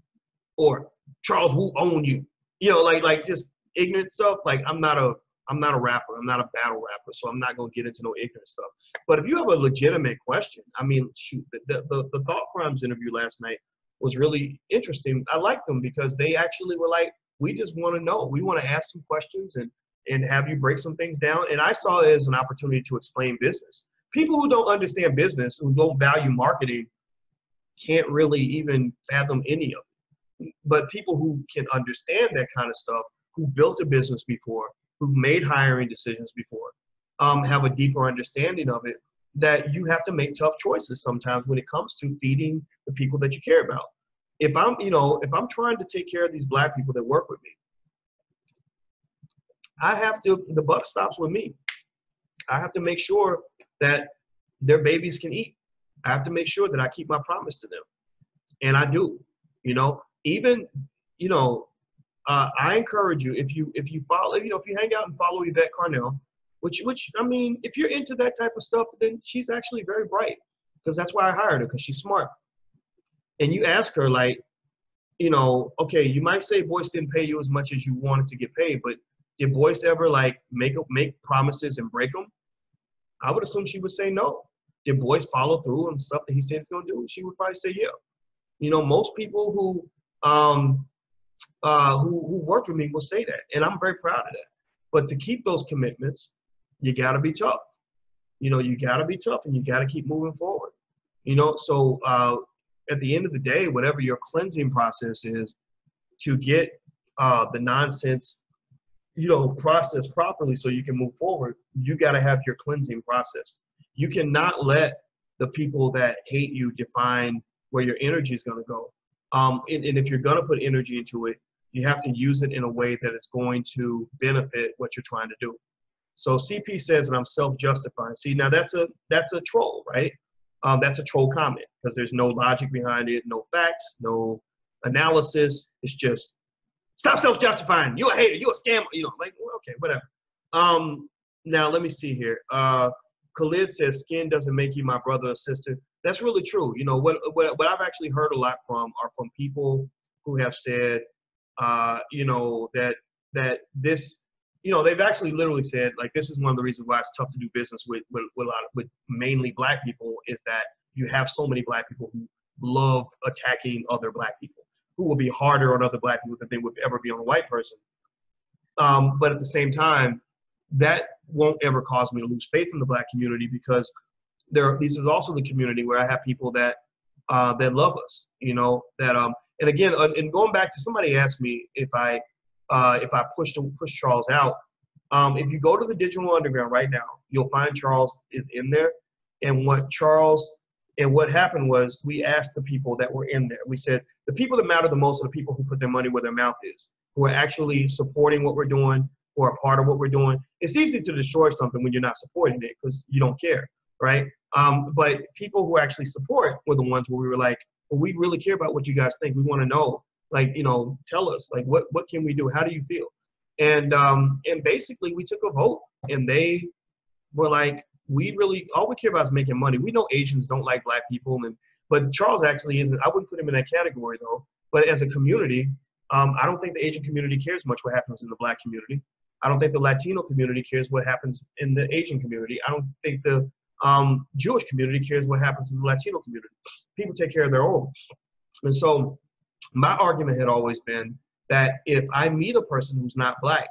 or "Charles Wu own you." You know, like just ignorant stuff. Like I'm not a rapper. I'm not a battle rapper, so I'm not gonna get into no ignorant stuff. But if you have a legitimate question, I mean, shoot, the Thought Crimes interview last night was really interesting. I liked them because they actually were like, "We just want to know. We want to ask some questions and have you break some things down." And I saw it as an opportunity to explain business. People who don't understand business, who don't value marketing, can't really even fathom any of it. But people who can understand that kind of stuff, who built a business before, who've made hiring decisions before, have a deeper understanding of it, that you have to make tough choices sometimes when it comes to feeding the people that you care about. If I'm trying to take care of these Black people that work with me, the buck stops with me. I have to make sure that their babies can eat. I have to make sure that I keep my promise to them. And I do, even, I encourage you, if you follow, if you hang out and follow Yvette Carnell, which I mean, if you're into that type of stuff, then she's actually very bright, because that's why I hired her, because she's smart. And you ask her, like, okay, you might say Boyce didn't pay you as much as you wanted to get paid, but did Boyce ever like make promises and break them? I would assume she would say no. Did Boyce follow through on stuff that he said he's going to do? She would probably say yeah. Most people who worked with me will say that, and I'm very proud of that. But to keep those commitments, you got to be tough. You got to be tough, and you got to keep moving forward. So at the end of the day, whatever your cleansing process is, to get the nonsense, processed properly so you can move forward, you got to have your cleansing process. You cannot let the people that hate you define where your energy is going to go. And if you're going to put energy into it, you have to use it in a way that is going to benefit what you're trying to do. So CP says that I'm self-justifying. See, now that's a troll, right? That's a troll comment, because there's no logic behind it, no facts, no analysis. It's just, stop self-justifying. You're a hater. You're a scammer. Okay, whatever. Now let me see here. Khalid says skin doesn't make you my brother or sister. That's really true. What I've actually heard a lot from are from people who have said, that this, they've actually literally said, like, this is one of the reasons why it's tough to do business with mainly Black people, is that you have so many Black people who love attacking other Black people, who will be harder on other Black people than they would ever be on a white person. But at the same time, that won't ever cause me to lose faith in the Black community, because this is also the community where I have people that love us, and again, and going back to, somebody asked me if I push Charles out. If you go to the Digital Underground right now, you'll find Charles is in there. And what happened was, we asked the people that were in there. We said, the people that matter the most are the people who put their money where their mouth is, who are actually supporting what we're doing, who are a part of what we're doing. It's easy to destroy something when you're not supporting it, because you don't care, right? But people who actually support were the ones where we were like, well, we really care about what you guys think. We want to know, like, tell us, like, what can we do? How do you feel? And basically we took a vote, and they were like, all we care about is making money. We know Asians don't like Black people, but Charles actually isn't. I wouldn't put him in that category though. But as a community, I don't think the Asian community cares much what happens in the Black community. I don't think the Latino community cares what happens in the Asian community. I don't think the Jewish community cares what happens in the Latino community. People take care of their own. And so my argument had always been that if I meet a person who's not Black,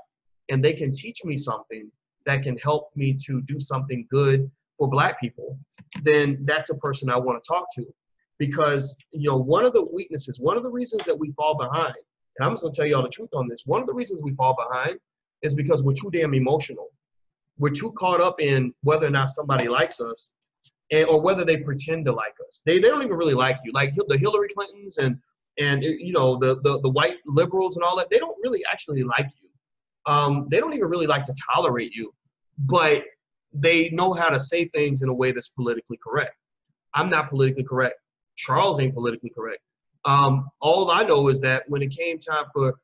and they can teach me something that can help me to do something good for Black people, then that's a person I want to talk to. Because, one of the weaknesses, one of the reasons that we fall behind, and I'm just going to tell you all the truth on this, one of the reasons we fall behind is because we're too damn emotional. We're too caught up in whether or not somebody likes us, or whether they pretend to like us. They don't even really like you. Like the Hillary Clintons and the white liberals and all that, they don't really actually like you. They don't even really like to tolerate you, but they know how to say things in a way that's politically correct. I'm not politically correct. Charles ain't politically correct. All I know is that when it came time for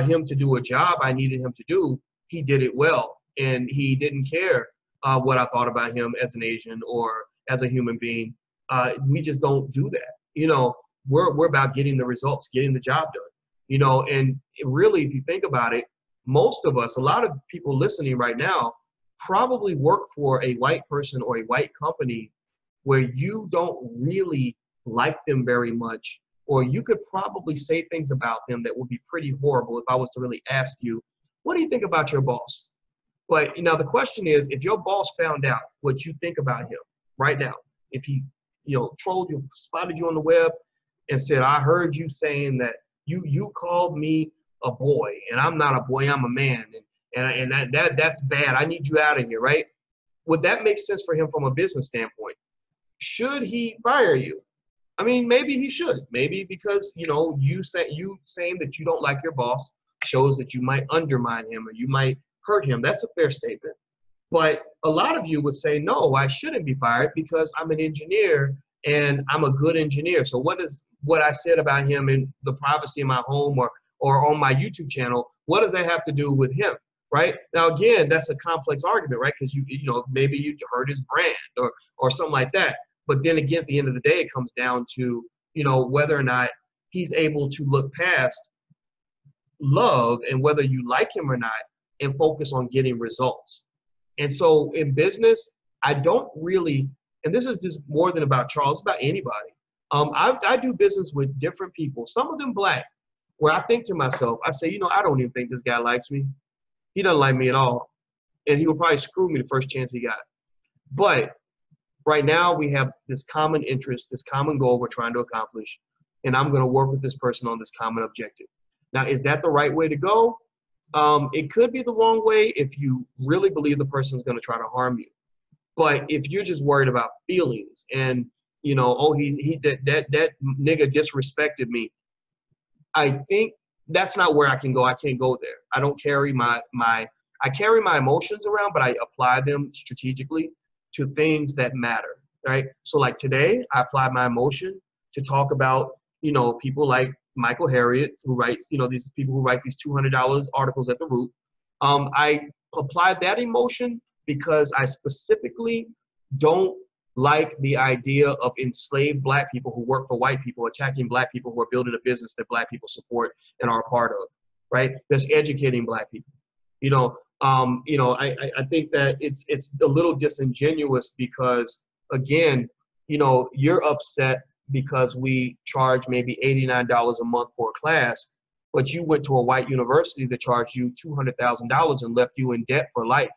him to do a job I needed him to do, he did it well, and he didn't care what I thought about him as an Asian or as a human being. We just don't do that. We're about getting the results, getting the job done. And really, if you think about it, most of us, a lot of people listening right now, probably work for a white person or a white company where you don't really like them very much, or you could probably say things about them that would be pretty horrible if I was to really ask you, what do you think about your boss? But the question is, if your boss found out what you think about him right now, if he, trolled you, spotted you on the web and said, I heard you saying that You called me a boy, and I'm not a boy, I'm a man, and that's bad. I need you out of here, right? Would that make sense for him from a business standpoint? Should he fire you? I mean, maybe he should. Maybe because you saying that you don't like your boss shows that you might undermine him or you might hurt him. That's a fair statement. But a lot of you would say, no, I shouldn't be fired because I'm an engineer and I'm a good engineer. So what I said about him in the privacy of my home or on my YouTube channel, what does that have to do with him? Right? Now, again, that's a complex argument, right? Because maybe you hurt his brand or something like that. But then again, at the end of the day, it comes down to, whether or not he's able to look past love and whether you like him or not and focus on getting results. And so in business, I don't really, and this is just more than about Charles, it's about anybody. I do business with different people, some of them black, where I think to myself, I say, I don't even think this guy likes me. He doesn't like me at all. And he will probably screw me the first chance he got. But right now we have this common interest, this common goal we're trying to accomplish, and I'm going to work with this person on this common objective. Now, is that the right way to go? It could be the wrong way if you really believe the person is going to try to harm you. But if you're just worried about feelings and, that nigga disrespected me, I think that's not where I can go. I can't go there. I don't carry I carry my emotions around, but I apply them strategically to things that matter, right? So like today, I applied my emotion to talk about, people like Michael Harriot, who writes, these people who write these $200 articles at the Root. I applied that emotion because I specifically don't like the idea of enslaved black people who work for white people attacking black people who are building a business that black people support and are a part of, right? That's educating black people. I think that it's a little disingenuous because, again, you're upset because we charge maybe $89 a month for a class, but you went to a white university that charged you $200,000 and left you in debt for life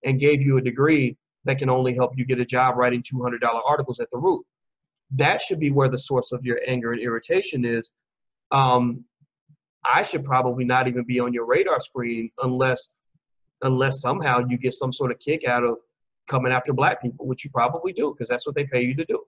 and gave you a degree that can only help you get a job writing $200 articles at the Root. That should be where the source of your anger and irritation is. I should probably not even be on your radar screen unless somehow you get some sort of kick out of coming after black people, which you probably do because that's what they pay you to do,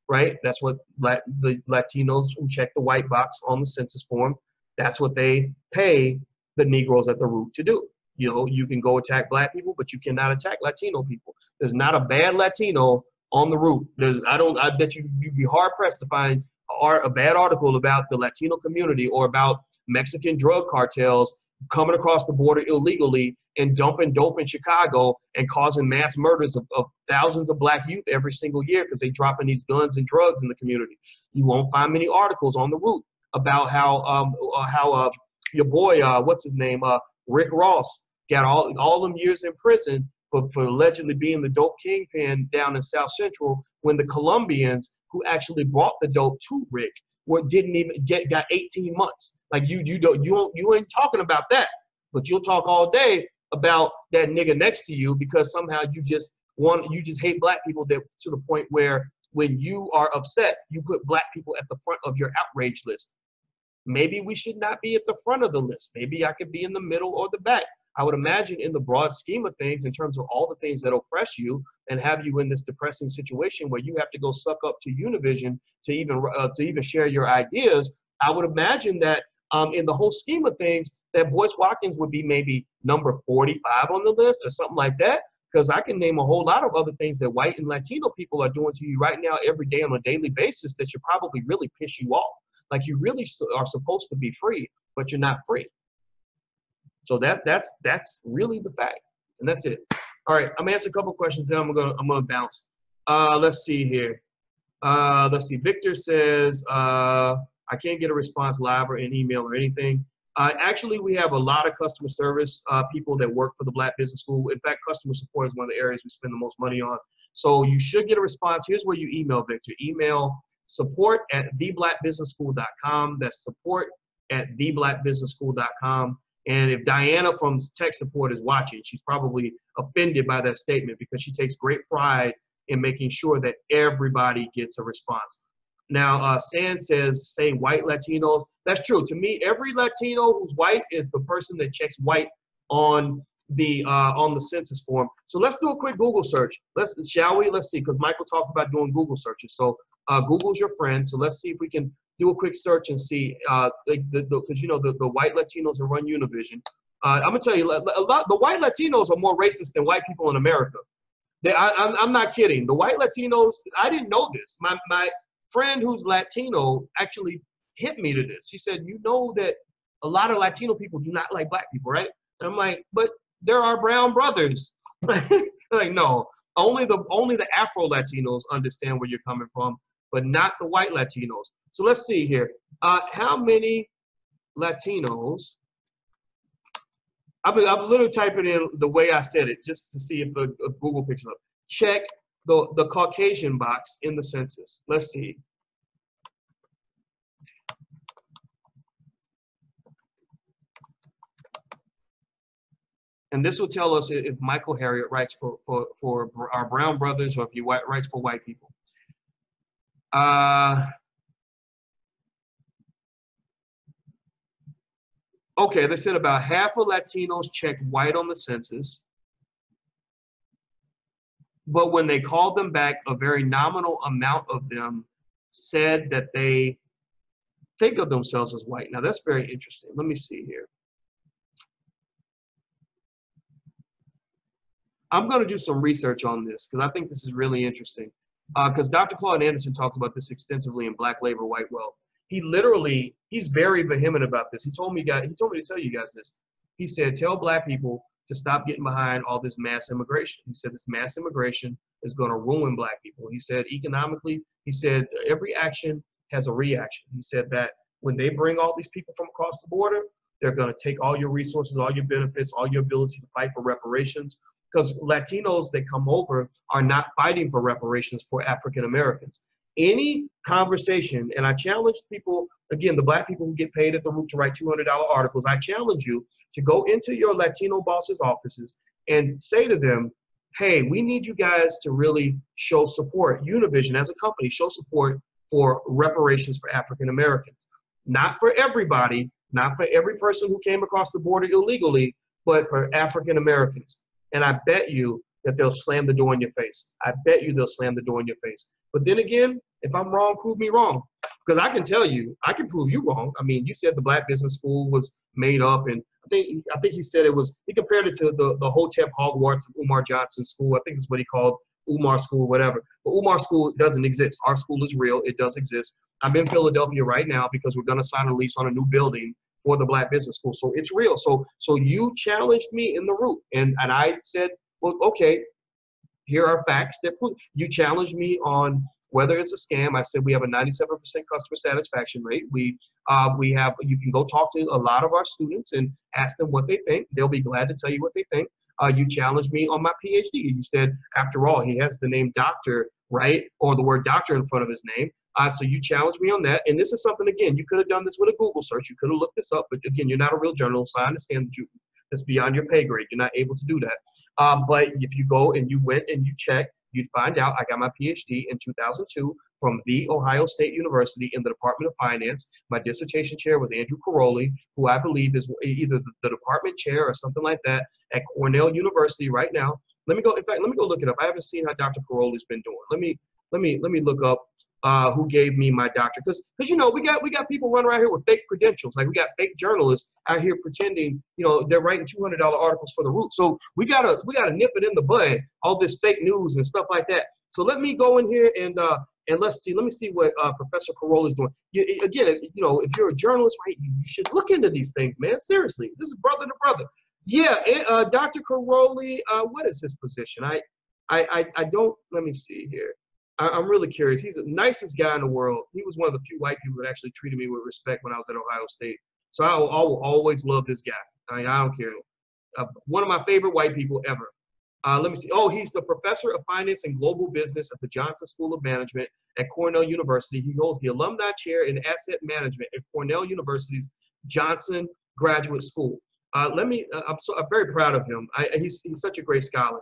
right? That's what the Latinos who check the white box on the census form, that's what they pay the Negroes at the Root to do. You can go attack black people, but you cannot attack Latino people. There's not a bad Latino on the Root. I bet you'd be hard pressed to find a bad article about the Latino community or about Mexican drug cartels coming across the border illegally and dumping dope in Chicago and causing mass murders of thousands of black youth every single year because they're dropping these guns and drugs in the community. You won't find many articles on the Root about how your boy, what's his name, Rick Ross, got all them years in prison for allegedly being the dope kingpin down in South Central when the Colombians who actually brought the dope to Rick didn't even got 18 months. Like you ain't talking about that, but you'll talk all day about that nigga next to you because somehow you just hate black people to the point where when you are upset, you put black people at the front of your outrage list. Maybe we should not be at the front of the list. Maybe I could be in the middle or the back. I would imagine in the broad scheme of things, in terms of all the things that oppress you and have you in this depressing situation where you have to go suck up to Univision to even share your ideas, I would imagine that in the whole scheme of things, that Boyce Watkins would be maybe number 45 on the list or something like that, because I can name a whole lot of other things that white and Latino people are doing to you right now every day on a daily basis that should probably really piss you off. Like you really are supposed to be free, but you're not free. So that's really the fact, and that's it. All right, I'm gonna answer a couple questions, then I'm gonna bounce. Let's see here. Let's see. Victor says I can't get a response live or in email or anything. Actually, we have a lot of customer service people that work for the Black Business School. In fact, customer support is one of the areas we spend the most money on. So you should get a response. Here's where you email Victor. Email support@theblackbusinessschool.com. That's support@theblackbusinessschool.com. And if Diana from tech support is watching, she's probably offended by that statement because she takes great pride in making sure that everybody gets a response. Now, San says, say white Latinos. That's true. To me, every Latino who's white is the person that checks white on the census form. So let's do a quick Google search. Shall we? Let's see, because Michael talks about doing Google searches. So Google's your friend. So let's see if we can do a quick search and see, because you know the white Latinos that run Univision. I'm gonna tell you, the white Latinos are more racist than white people in America. I'm not kidding. The white Latinos, I didn't know this. My friend who's Latino actually hit me to this. She said, you know that a lot of Latino people do not like black people, right? And I'm like, but there are brown brothers. Like, no, only the Afro Latinos understand where you're coming from, but not the white Latinos. So let's see here. How many Latinos? I'm literally typing in the way I said it just to see if Google picks it up. Check the Caucasian box in the census. Let's see. And this will tell us if Michael Harriot writes for our brown brothers or if he writes for white people. Okay, they said about half of Latinos checked white on the census. But when they called them back, a very nominal amount of them said that they think of themselves as white. Now, that's very interesting. Let me see here. I'm going to do some research on this because I think this is really interesting. Because Dr. Claude Anderson talks about this extensively in Black Labor, White Wealth. He's very vehement about this. He told me to tell you guys this. He said, tell black people to stop getting behind all this mass immigration. He said this mass immigration is going to ruin black people. He said economically, he said every action has a reaction. He said that when they bring all these people from across the border, they're going to take all your resources, all your benefits, all your ability to fight for reparations. Because Latinos that come over are not fighting for reparations for African Americans. Any conversation, and I challenge people, again, the black people who get paid at the root to write $200 articles, I challenge you to go into your Latino bosses' offices and say to them, hey, we need you guys to really show support. Univision as a company, show support for reparations for African Americans. Not for everybody, not for every person who came across the border illegally, but for African Americans. And I bet you that they'll slam the door in your face. I bet you they'll slam the door in your face. But then again, if I'm wrong, prove me wrong. Because I can tell you, I can prove you wrong. I mean, you said the Black Business School was made up, and I think he said he compared it to the Hotep Hogwarts of Umar Johnson's school. I think it's what he called Umar School, whatever. But Umar School doesn't exist. Our school is real. It does exist. I'm in Philadelphia right now because we're going to sign a lease on a new building for the Black Business School. So it's real. So you challenged me in the root, and I said, well, okay, here are facts that prove. You challenged me on whether it's a scam. I said we have a 97% customer satisfaction rate. You can go talk to a lot of our students and ask them what they think. They'll be glad to tell you what they think. You challenged me on my PhD. You said, after all, he has the name doctor, right? Or the word doctor in front of his name. So you challenged me on that. And this is something, again, you could have done this with a Google search. You could have looked this up. But again, you're not a real journalist, so I understand that that's beyond your pay grade. You're not able to do that. But if you go and you went and you check, you'd find out I got my PhD in 2002 from The Ohio State University in the Department of Finance. My dissertation chair was Andrew Caroli, who I believe is either the department chair or something like that at Cornell University right now. Let me go look it up. I haven't seen how Dr. Caroli's been doing. Let me look up who gave me my doctorate, because you know we got people running around here with fake credentials. Like we got fake journalists out here pretending, you know, they're writing $200 articles for the root. So we gotta nip it in the bud, all this fake news and stuff like that. So let me go in here and let me see what Professor Carolla is doing. Again, you know, if you're a journalist, right, you should look into these things, man. Seriously, this is brother to brother. Yeah, Dr. Caroli, what is his position? I don't. Let me see here. I'm really curious. He's the nicest guy in the world. He was one of the few white people that actually treated me with respect when I was at Ohio State. So I will always love this guy. I mean, I don't care. One of my favorite white people ever. Let me see. Oh, he's the professor of finance and global business at the Johnson School of Management at Cornell University. He holds the alumni chair in asset management at Cornell University's Johnson Graduate School. I'm very proud of him. He's such a great scholar.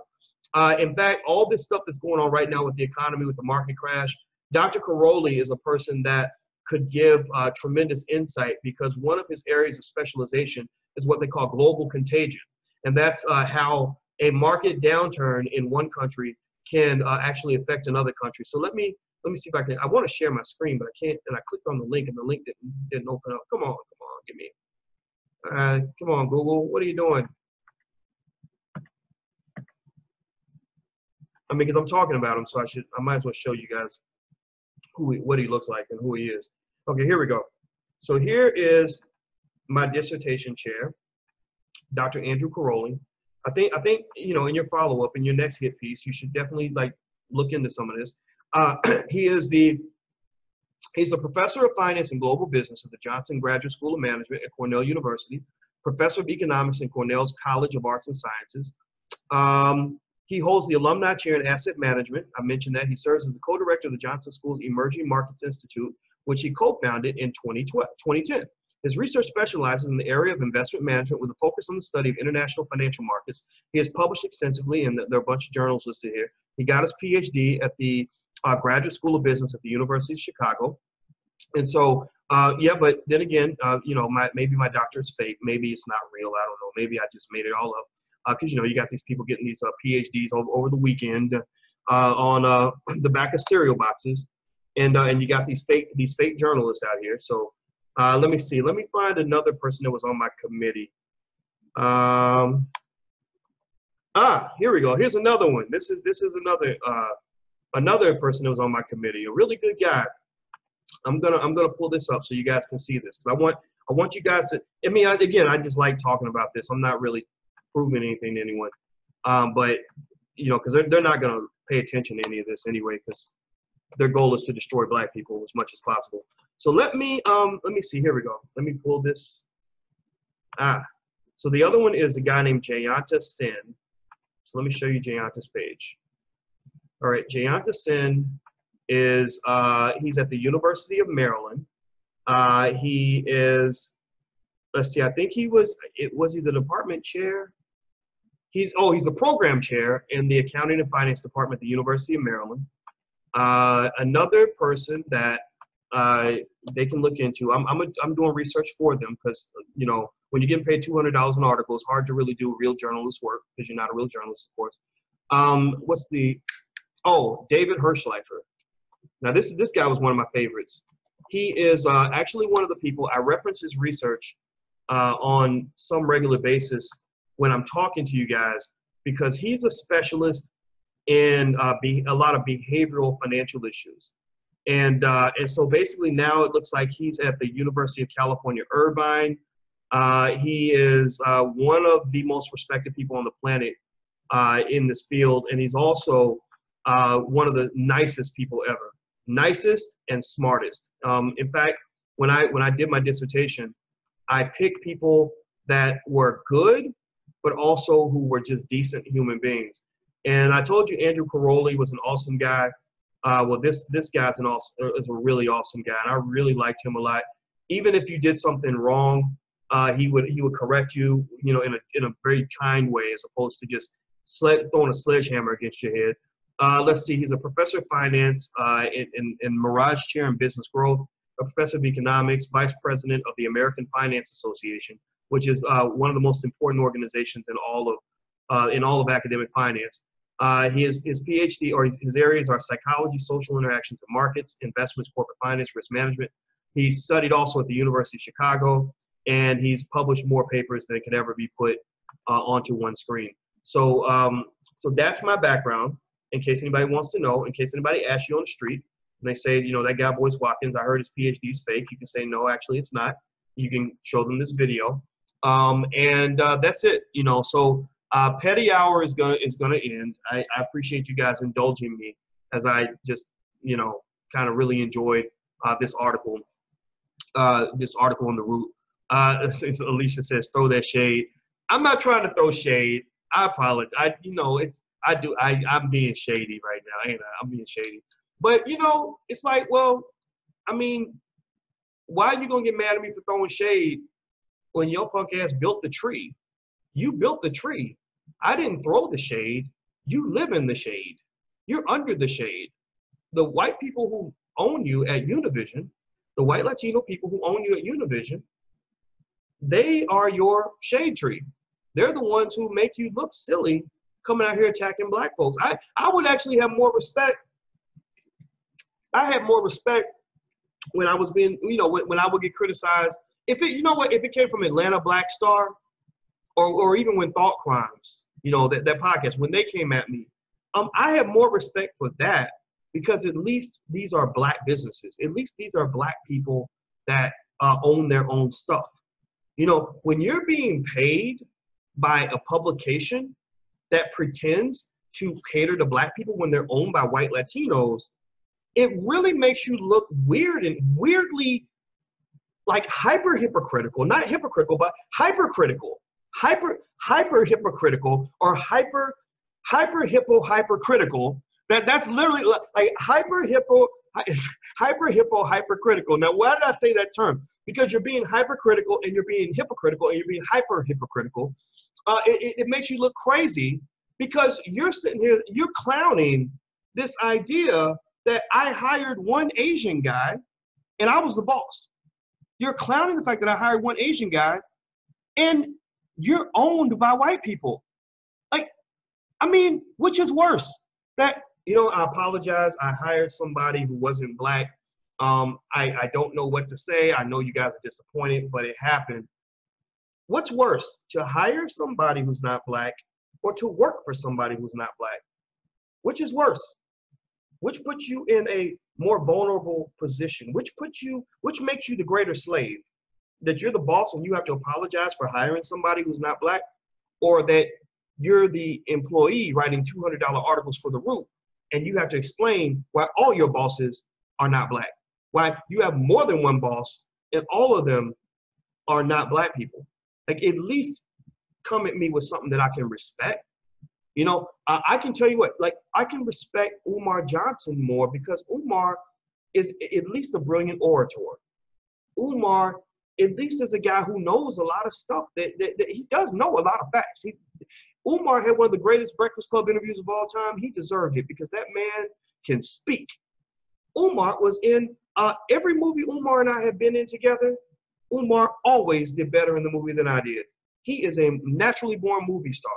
In fact, all this stuff that's going on right now with the economy, with the market crash, Dr. Caroli is a person that could give tremendous insight, because one of his areas of specialization is what they call global contagion. And that's how a market downturn in one country can actually affect another country. So let me see if I can. I want to share my screen, but I can't. And I clicked on the link, and the link didn't open up. Come on, give me. Come on, Google. What are you doing? I mean, because I'm talking about him, so I might as well show you guys what he looks like and who he is. Okay, here we go. So here is my dissertation chair, Dr. Andrew Caroli. I think you know, in your follow-up, in your next hit piece, you should definitely like look into some of this. He's a professor of finance and global business at the Johnson Graduate School of Management at Cornell University, professor of economics in Cornell's College of Arts and Sciences. He holds the alumni chair in asset management. I mentioned that. He serves as the co-director of the Johnson School's Emerging Markets Institute, which he co-founded in 2010. His research specializes in the area of investment management with a focus on the study of international financial markets. He has published extensively, and there are a bunch of journals listed here. He got his PhD at the Graduate School of Business at the University of Chicago. And so, yeah, but then again, you know, maybe my doctorate's fake. Maybe it's not real. I don't know. Maybe I just made it all up. Because, you know, you got these people getting these PhDs over the weekend on the back of cereal boxes. And you got these fake journalists out here. So let me see. Let me find another person that was on my committee. Here we go. Here's another one. This is another person that was on my committee. A really good guy. I'm gonna pull this up so you guys can see this. Because I want you guys to. I mean, again, I just like talking about this. I'm not really proving anything to anyone, but you know, because they're not gonna pay attention to any of this anyway, because their goal is to destroy Black people as much as possible. So let me see. Here we go. Let me pull this. So the other one is a guy named Jayanta Sen. So let me show you Jayanta's page. All right, Jayanta Sen is he's at the University of Maryland. He is, let's see, I think was he the department chair? He's the program chair in the accounting and finance department at the University of Maryland. Another person that they can look into. I'm doing research for them, because you know, when you're getting paid $200 an article, it's hard to really do real journalist work, because you're not a real journalist, of course. David Hirschleifer. Now this guy was one of my favorites. He is actually one of the people I reference his research on some regular basis when I'm talking to you guys, because he's a specialist in a lot of behavioral financial issues. And so basically now it looks like he's at the University of California, Irvine. He is one of the most respected people on the planet in this field. And he's also one of the nicest people ever. Nicest and smartest. In fact, when I did my dissertation, I picked people that were good, but also who were just decent human beings. And I told you Andrew Caroli was an awesome guy. Well, this guy's is a really awesome guy, and I really liked him a lot. Even if you did something wrong, he would correct you, you know, in a very kind way, as opposed to just throwing a sledgehammer against your head. Let's see, he's a professor of finance in Mirage Chair in Business Growth, a professor of economics, vice president of the American Finance Association, which is one of the most important organizations in all of academic finance. His PhD, or his areas, are psychology, social interactions and markets, investments, corporate finance, risk management. He studied also at the University of Chicago, and he's published more papers than could ever be put onto one screen. So that's my background. In case anybody wants to know, in case anybody asks you on the street, and they say, you know, that guy Boyce Watkins, I heard his PhD is fake. You can say, no, actually it's not. You can show them this video, and that's it. You know, so petty hour is gonna end. I appreciate you guys indulging me as I just, you know, kind of really enjoyed this article in the Root. Alicia says, throw that shade. I'm not trying to throw shade. I apologize. You know, I'm being shady right now, ain't I? I'm being shady. But, you know, it's like, well, I mean, why are you going to get mad at me for throwing shade when your punk ass built the tree? You built the tree. I didn't throw the shade. You live in the shade. You're under the shade. The white people who own you at Univision, the white Latino people who own you at Univision, they are your shade tree. They're the ones who make you look silly coming out here attacking black folks. I would actually have more respect. I had more respect when I was being, when I would get criticized. If it, if it came from Atlanta Black Star, or even when Thought Crimes, that podcast, when they came at me, I have more respect for that, because at least these are black businesses. At least these are black people that own their own stuff. When you're being paid by a publication that pretends to cater to black people when they're owned by white Latinos, it really makes you look weird and weirdly like hyper hypocritical, not hypocritical, but hypercritical, hyper hypocritical, or hypercritical. That's literally like hypercritical. Now, why did I say that term? Because you're being hypercritical and you're being hypocritical and you're being hyper hypocritical. It makes you look crazy, because you're sitting here, you're clowning this idea that I hired one Asian guy and I was the boss. You're clowning the fact that I hired one Asian guy and you're owned by white people. Like, I mean, which is worse? That, I apologize. I hired somebody who wasn't black. I don't know what to say. I know you guys are disappointed, but it happened. What's worse, to hire somebody who's not black or to work for somebody who's not black? Which is worse? Which puts you in a more vulnerable position? Which makes you the greater slave? That you're the boss and you have to apologize for hiring somebody who's not black, or that you're the employee writing $200 articles for the Root and you have to explain why all your bosses are not black, why you have more than one boss and all of them are not black people. Like, at least come at me with something that I can respect. I can tell you what, like, I can respect Umar Johnson more because Umar is at least a brilliant orator. Umar at least is a guy who knows a lot of stuff, that he does know a lot of facts. Umar had one of the greatest Breakfast Club interviews of all time. He deserved it because that man can speak. Umar was in every movie Umar and I have been in together. Umar always did better in the movie than I did. He is a naturally born movie star.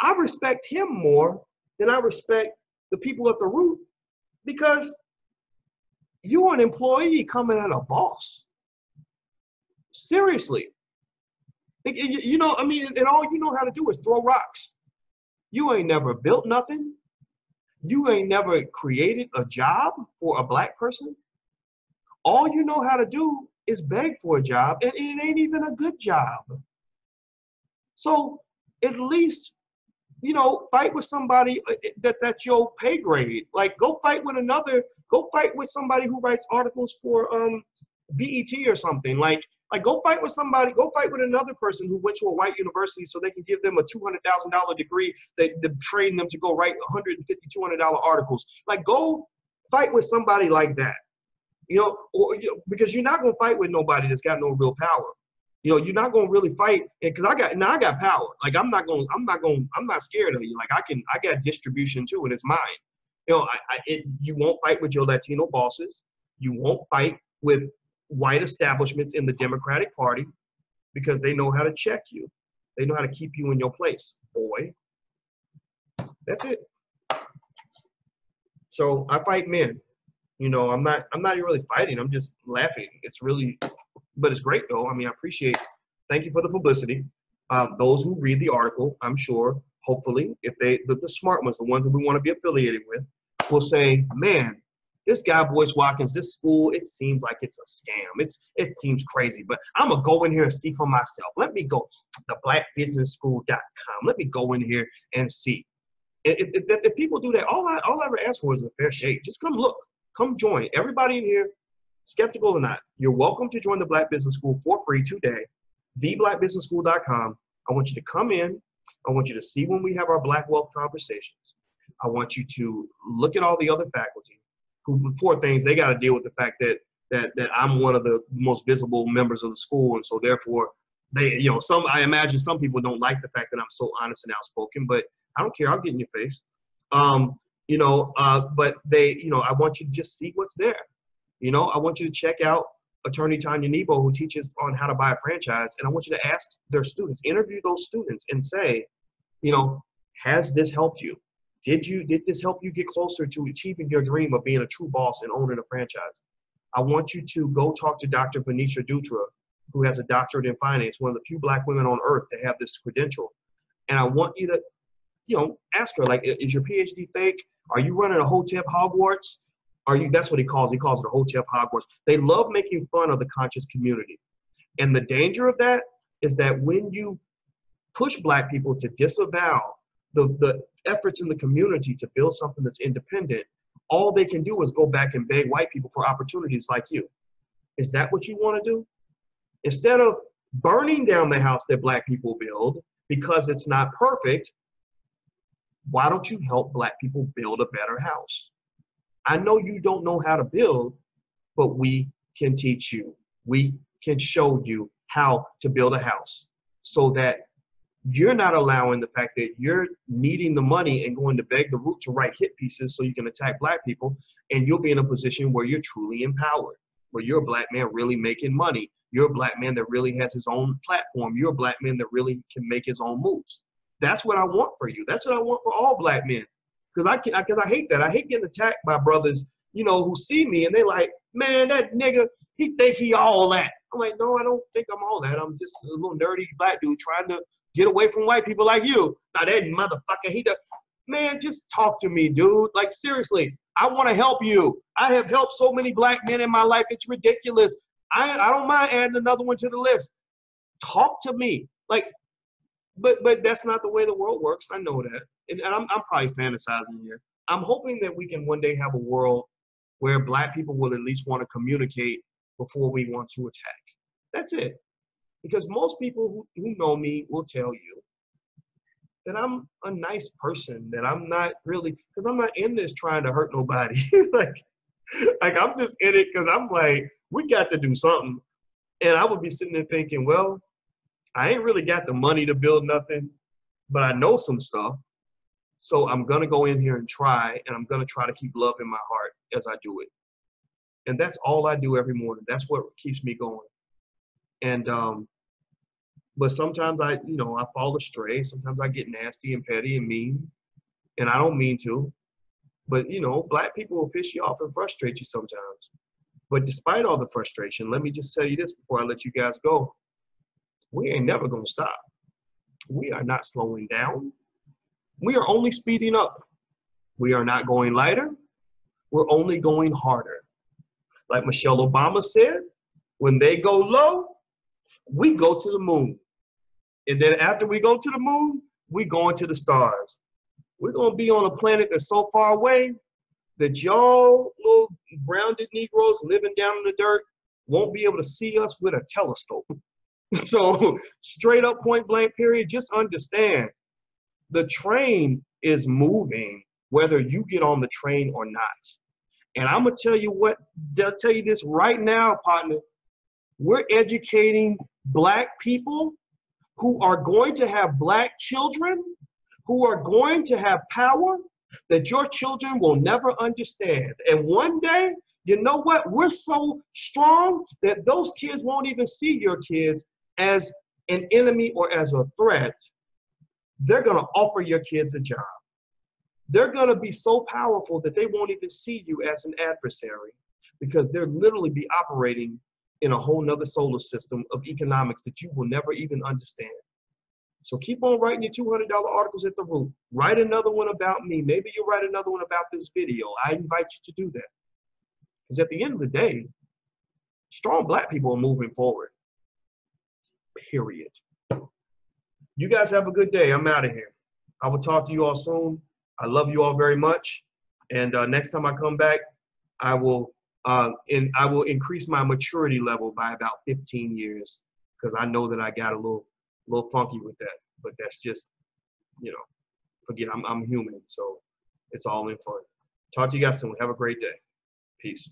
I respect him more than I respect the people at the Root, because you're an employee coming at a boss. Seriously. And all you know how to do is throw rocks. You ain't never built nothing. You ain't never created a job for a black person. All you know how to do is beg for a job, and it ain't even a good job. So at least, fight with somebody that's at your pay grade. Like, go fight with somebody who writes articles for BET or something. Like go fight with another person who went to a white university so they can give them a $200,000 degree that train them to go write $150, $200 articles. Like, go fight with somebody like that. Because you're not gonna fight with nobody that's got no real power. You're not gonna really fight, because I got power. Like, I'm not scared of you. Like, I got distribution too, and it's mine. You won't fight with your Latino bosses. You won't fight with white establishments in the Democratic Party, because they know how to check you. They know how to keep you in your place, boy. That's it. So I fight men. I'm not really fighting. I'm just laughing. But it's great though. I mean, I appreciate. Thank you for the publicity. Those who read the article, I'm sure, hopefully, if the smart ones, the ones that we want to be affiliated with, will say, man, this guy Boyce Watkins, this school, it seems like it's a scam. It seems crazy, but I'm gonna go in here and see for myself. Let me go to theblackbusinessschool.com. Let me go in here and see. If people do that, all I ever ask for is a fair shake. Just come look. Come join. Everybody in here, skeptical or not, you're welcome to join the Black Business School for free today. theblackbusinessschool.com. I want you to come in. I want you to see when we have our Black Wealth conversations. I want you to look at all the other faculty who, poor things, they got to deal with the fact that I'm one of the most visible members of the school, and so therefore they, I imagine some people don't like the fact that I'm so honest and outspoken, but I don't care. I'll get in your face. But I want you to just see what's there. I want you to check out Attorney Tanya Nebo, who teaches on how to buy a franchise, and I want you to ask their students, interview those students, and say, has this helped you? Did this help you get closer to achieving your dream of being a true boss and owning a franchise? I want you to go talk to Dr. Venetia Dutra, who has a doctorate in finance, one of the few Black women on earth to have this credential. And I want you to, ask her, like, is your PhD fake? Are you running a Hotep Hogwarts? That's what he calls it a Hotep Hogwarts. They love making fun of the conscious community. And the danger of that is that when you push Black people to disavow the efforts in the community to build something that's independent, all they can do is go back and beg white people for opportunities like you. Is that what you want to do? Instead of burning down the house that Black people build because it's not perfect, why don't you help Black people build a better house? I know you don't know how to build, but we can teach you. We can show you how to build a house so that you're not allowing the fact that you're needing the money and going to beg the root to write hit pieces so you can attack Black people, and you'll be in a position where you're truly empowered, where you're a Black man really making money. You're a Black man that really has his own platform. You're a Black man that really can make his own moves. That's what I want for you. That's what I want for all Black men. Because I hate that. I hate getting attacked by brothers, who see me and they like, man, that nigga, he think he all that. I'm like, no, I don't think I'm all that. I'm just a little nerdy Black dude trying to get away from white people like you. Now that motherfucker, he does. Man, just talk to me, dude. Like, seriously, I want to help you. I have helped so many Black men in my life. It's ridiculous. I don't mind adding another one to the list. Talk to me. Like, but that's not the way the world works. I know that. And I'm probably fantasizing here. I'm hoping that we can one day have a world where Black people will at least want to communicate before we want to attack. That's it. Because most people who know me will tell you that I'm a nice person, that I'm not really, because I'm not in this trying to hurt nobody. like I'm just in it because I'm like, we got to do something. And I would be sitting there thinking, well, I ain't really got the money to build nothing, but I know some stuff. So I'm going to go in here and try, and I'm going to try to keep love in my heart as I do it. And that's all I do every morning. That's what keeps me going. And, but sometimes I fall astray. Sometimes I get nasty and petty and mean, and I don't mean to. But, Black people will piss you off and frustrate you sometimes. But despite all the frustration, let me just tell you this before I let you guys go. We ain't never going to stop. We are not slowing down. We are only speeding up. We are not going lighter. We're only going harder. Like Michelle Obama said, when they go low, we go to the moon. And then after we go to the moon, we go into the stars. We're going to be on a planet that's so far away that y'all little grounded Negroes living down in the dirt won't be able to see us with a telescope. So straight up, point blank period, just understand the train is moving whether you get on the train or not. And I'm going to tell you what, they'll tell you this right now, partner. We're educating Black people who are going to have Black children, who are going to have power that your children will never understand. And one day, you know what? We're so strong that those kids won't even see your kids as an enemy or as a threat. They're going to offer your kids a job. They're going to be so powerful that they won't even see you as an adversary because they'll literally be operating in a whole nother solar system of economics that you will never even understand. So keep on writing your $200 articles at the root. Write another one about me. Maybe you'll write another one about this video. I invite you to do that. Because at the end of the day, strong Black people are moving forward. Period. You guys have a good day. I'm out of here. I will talk to you all soon. I love you all very much. And next time I come back, I will increase my maturity level by about 15 years because I know that I got a little funky with that. But that's just, forget I'm human. So it's all in fun. Talk to you guys soon. Have a great day. Peace.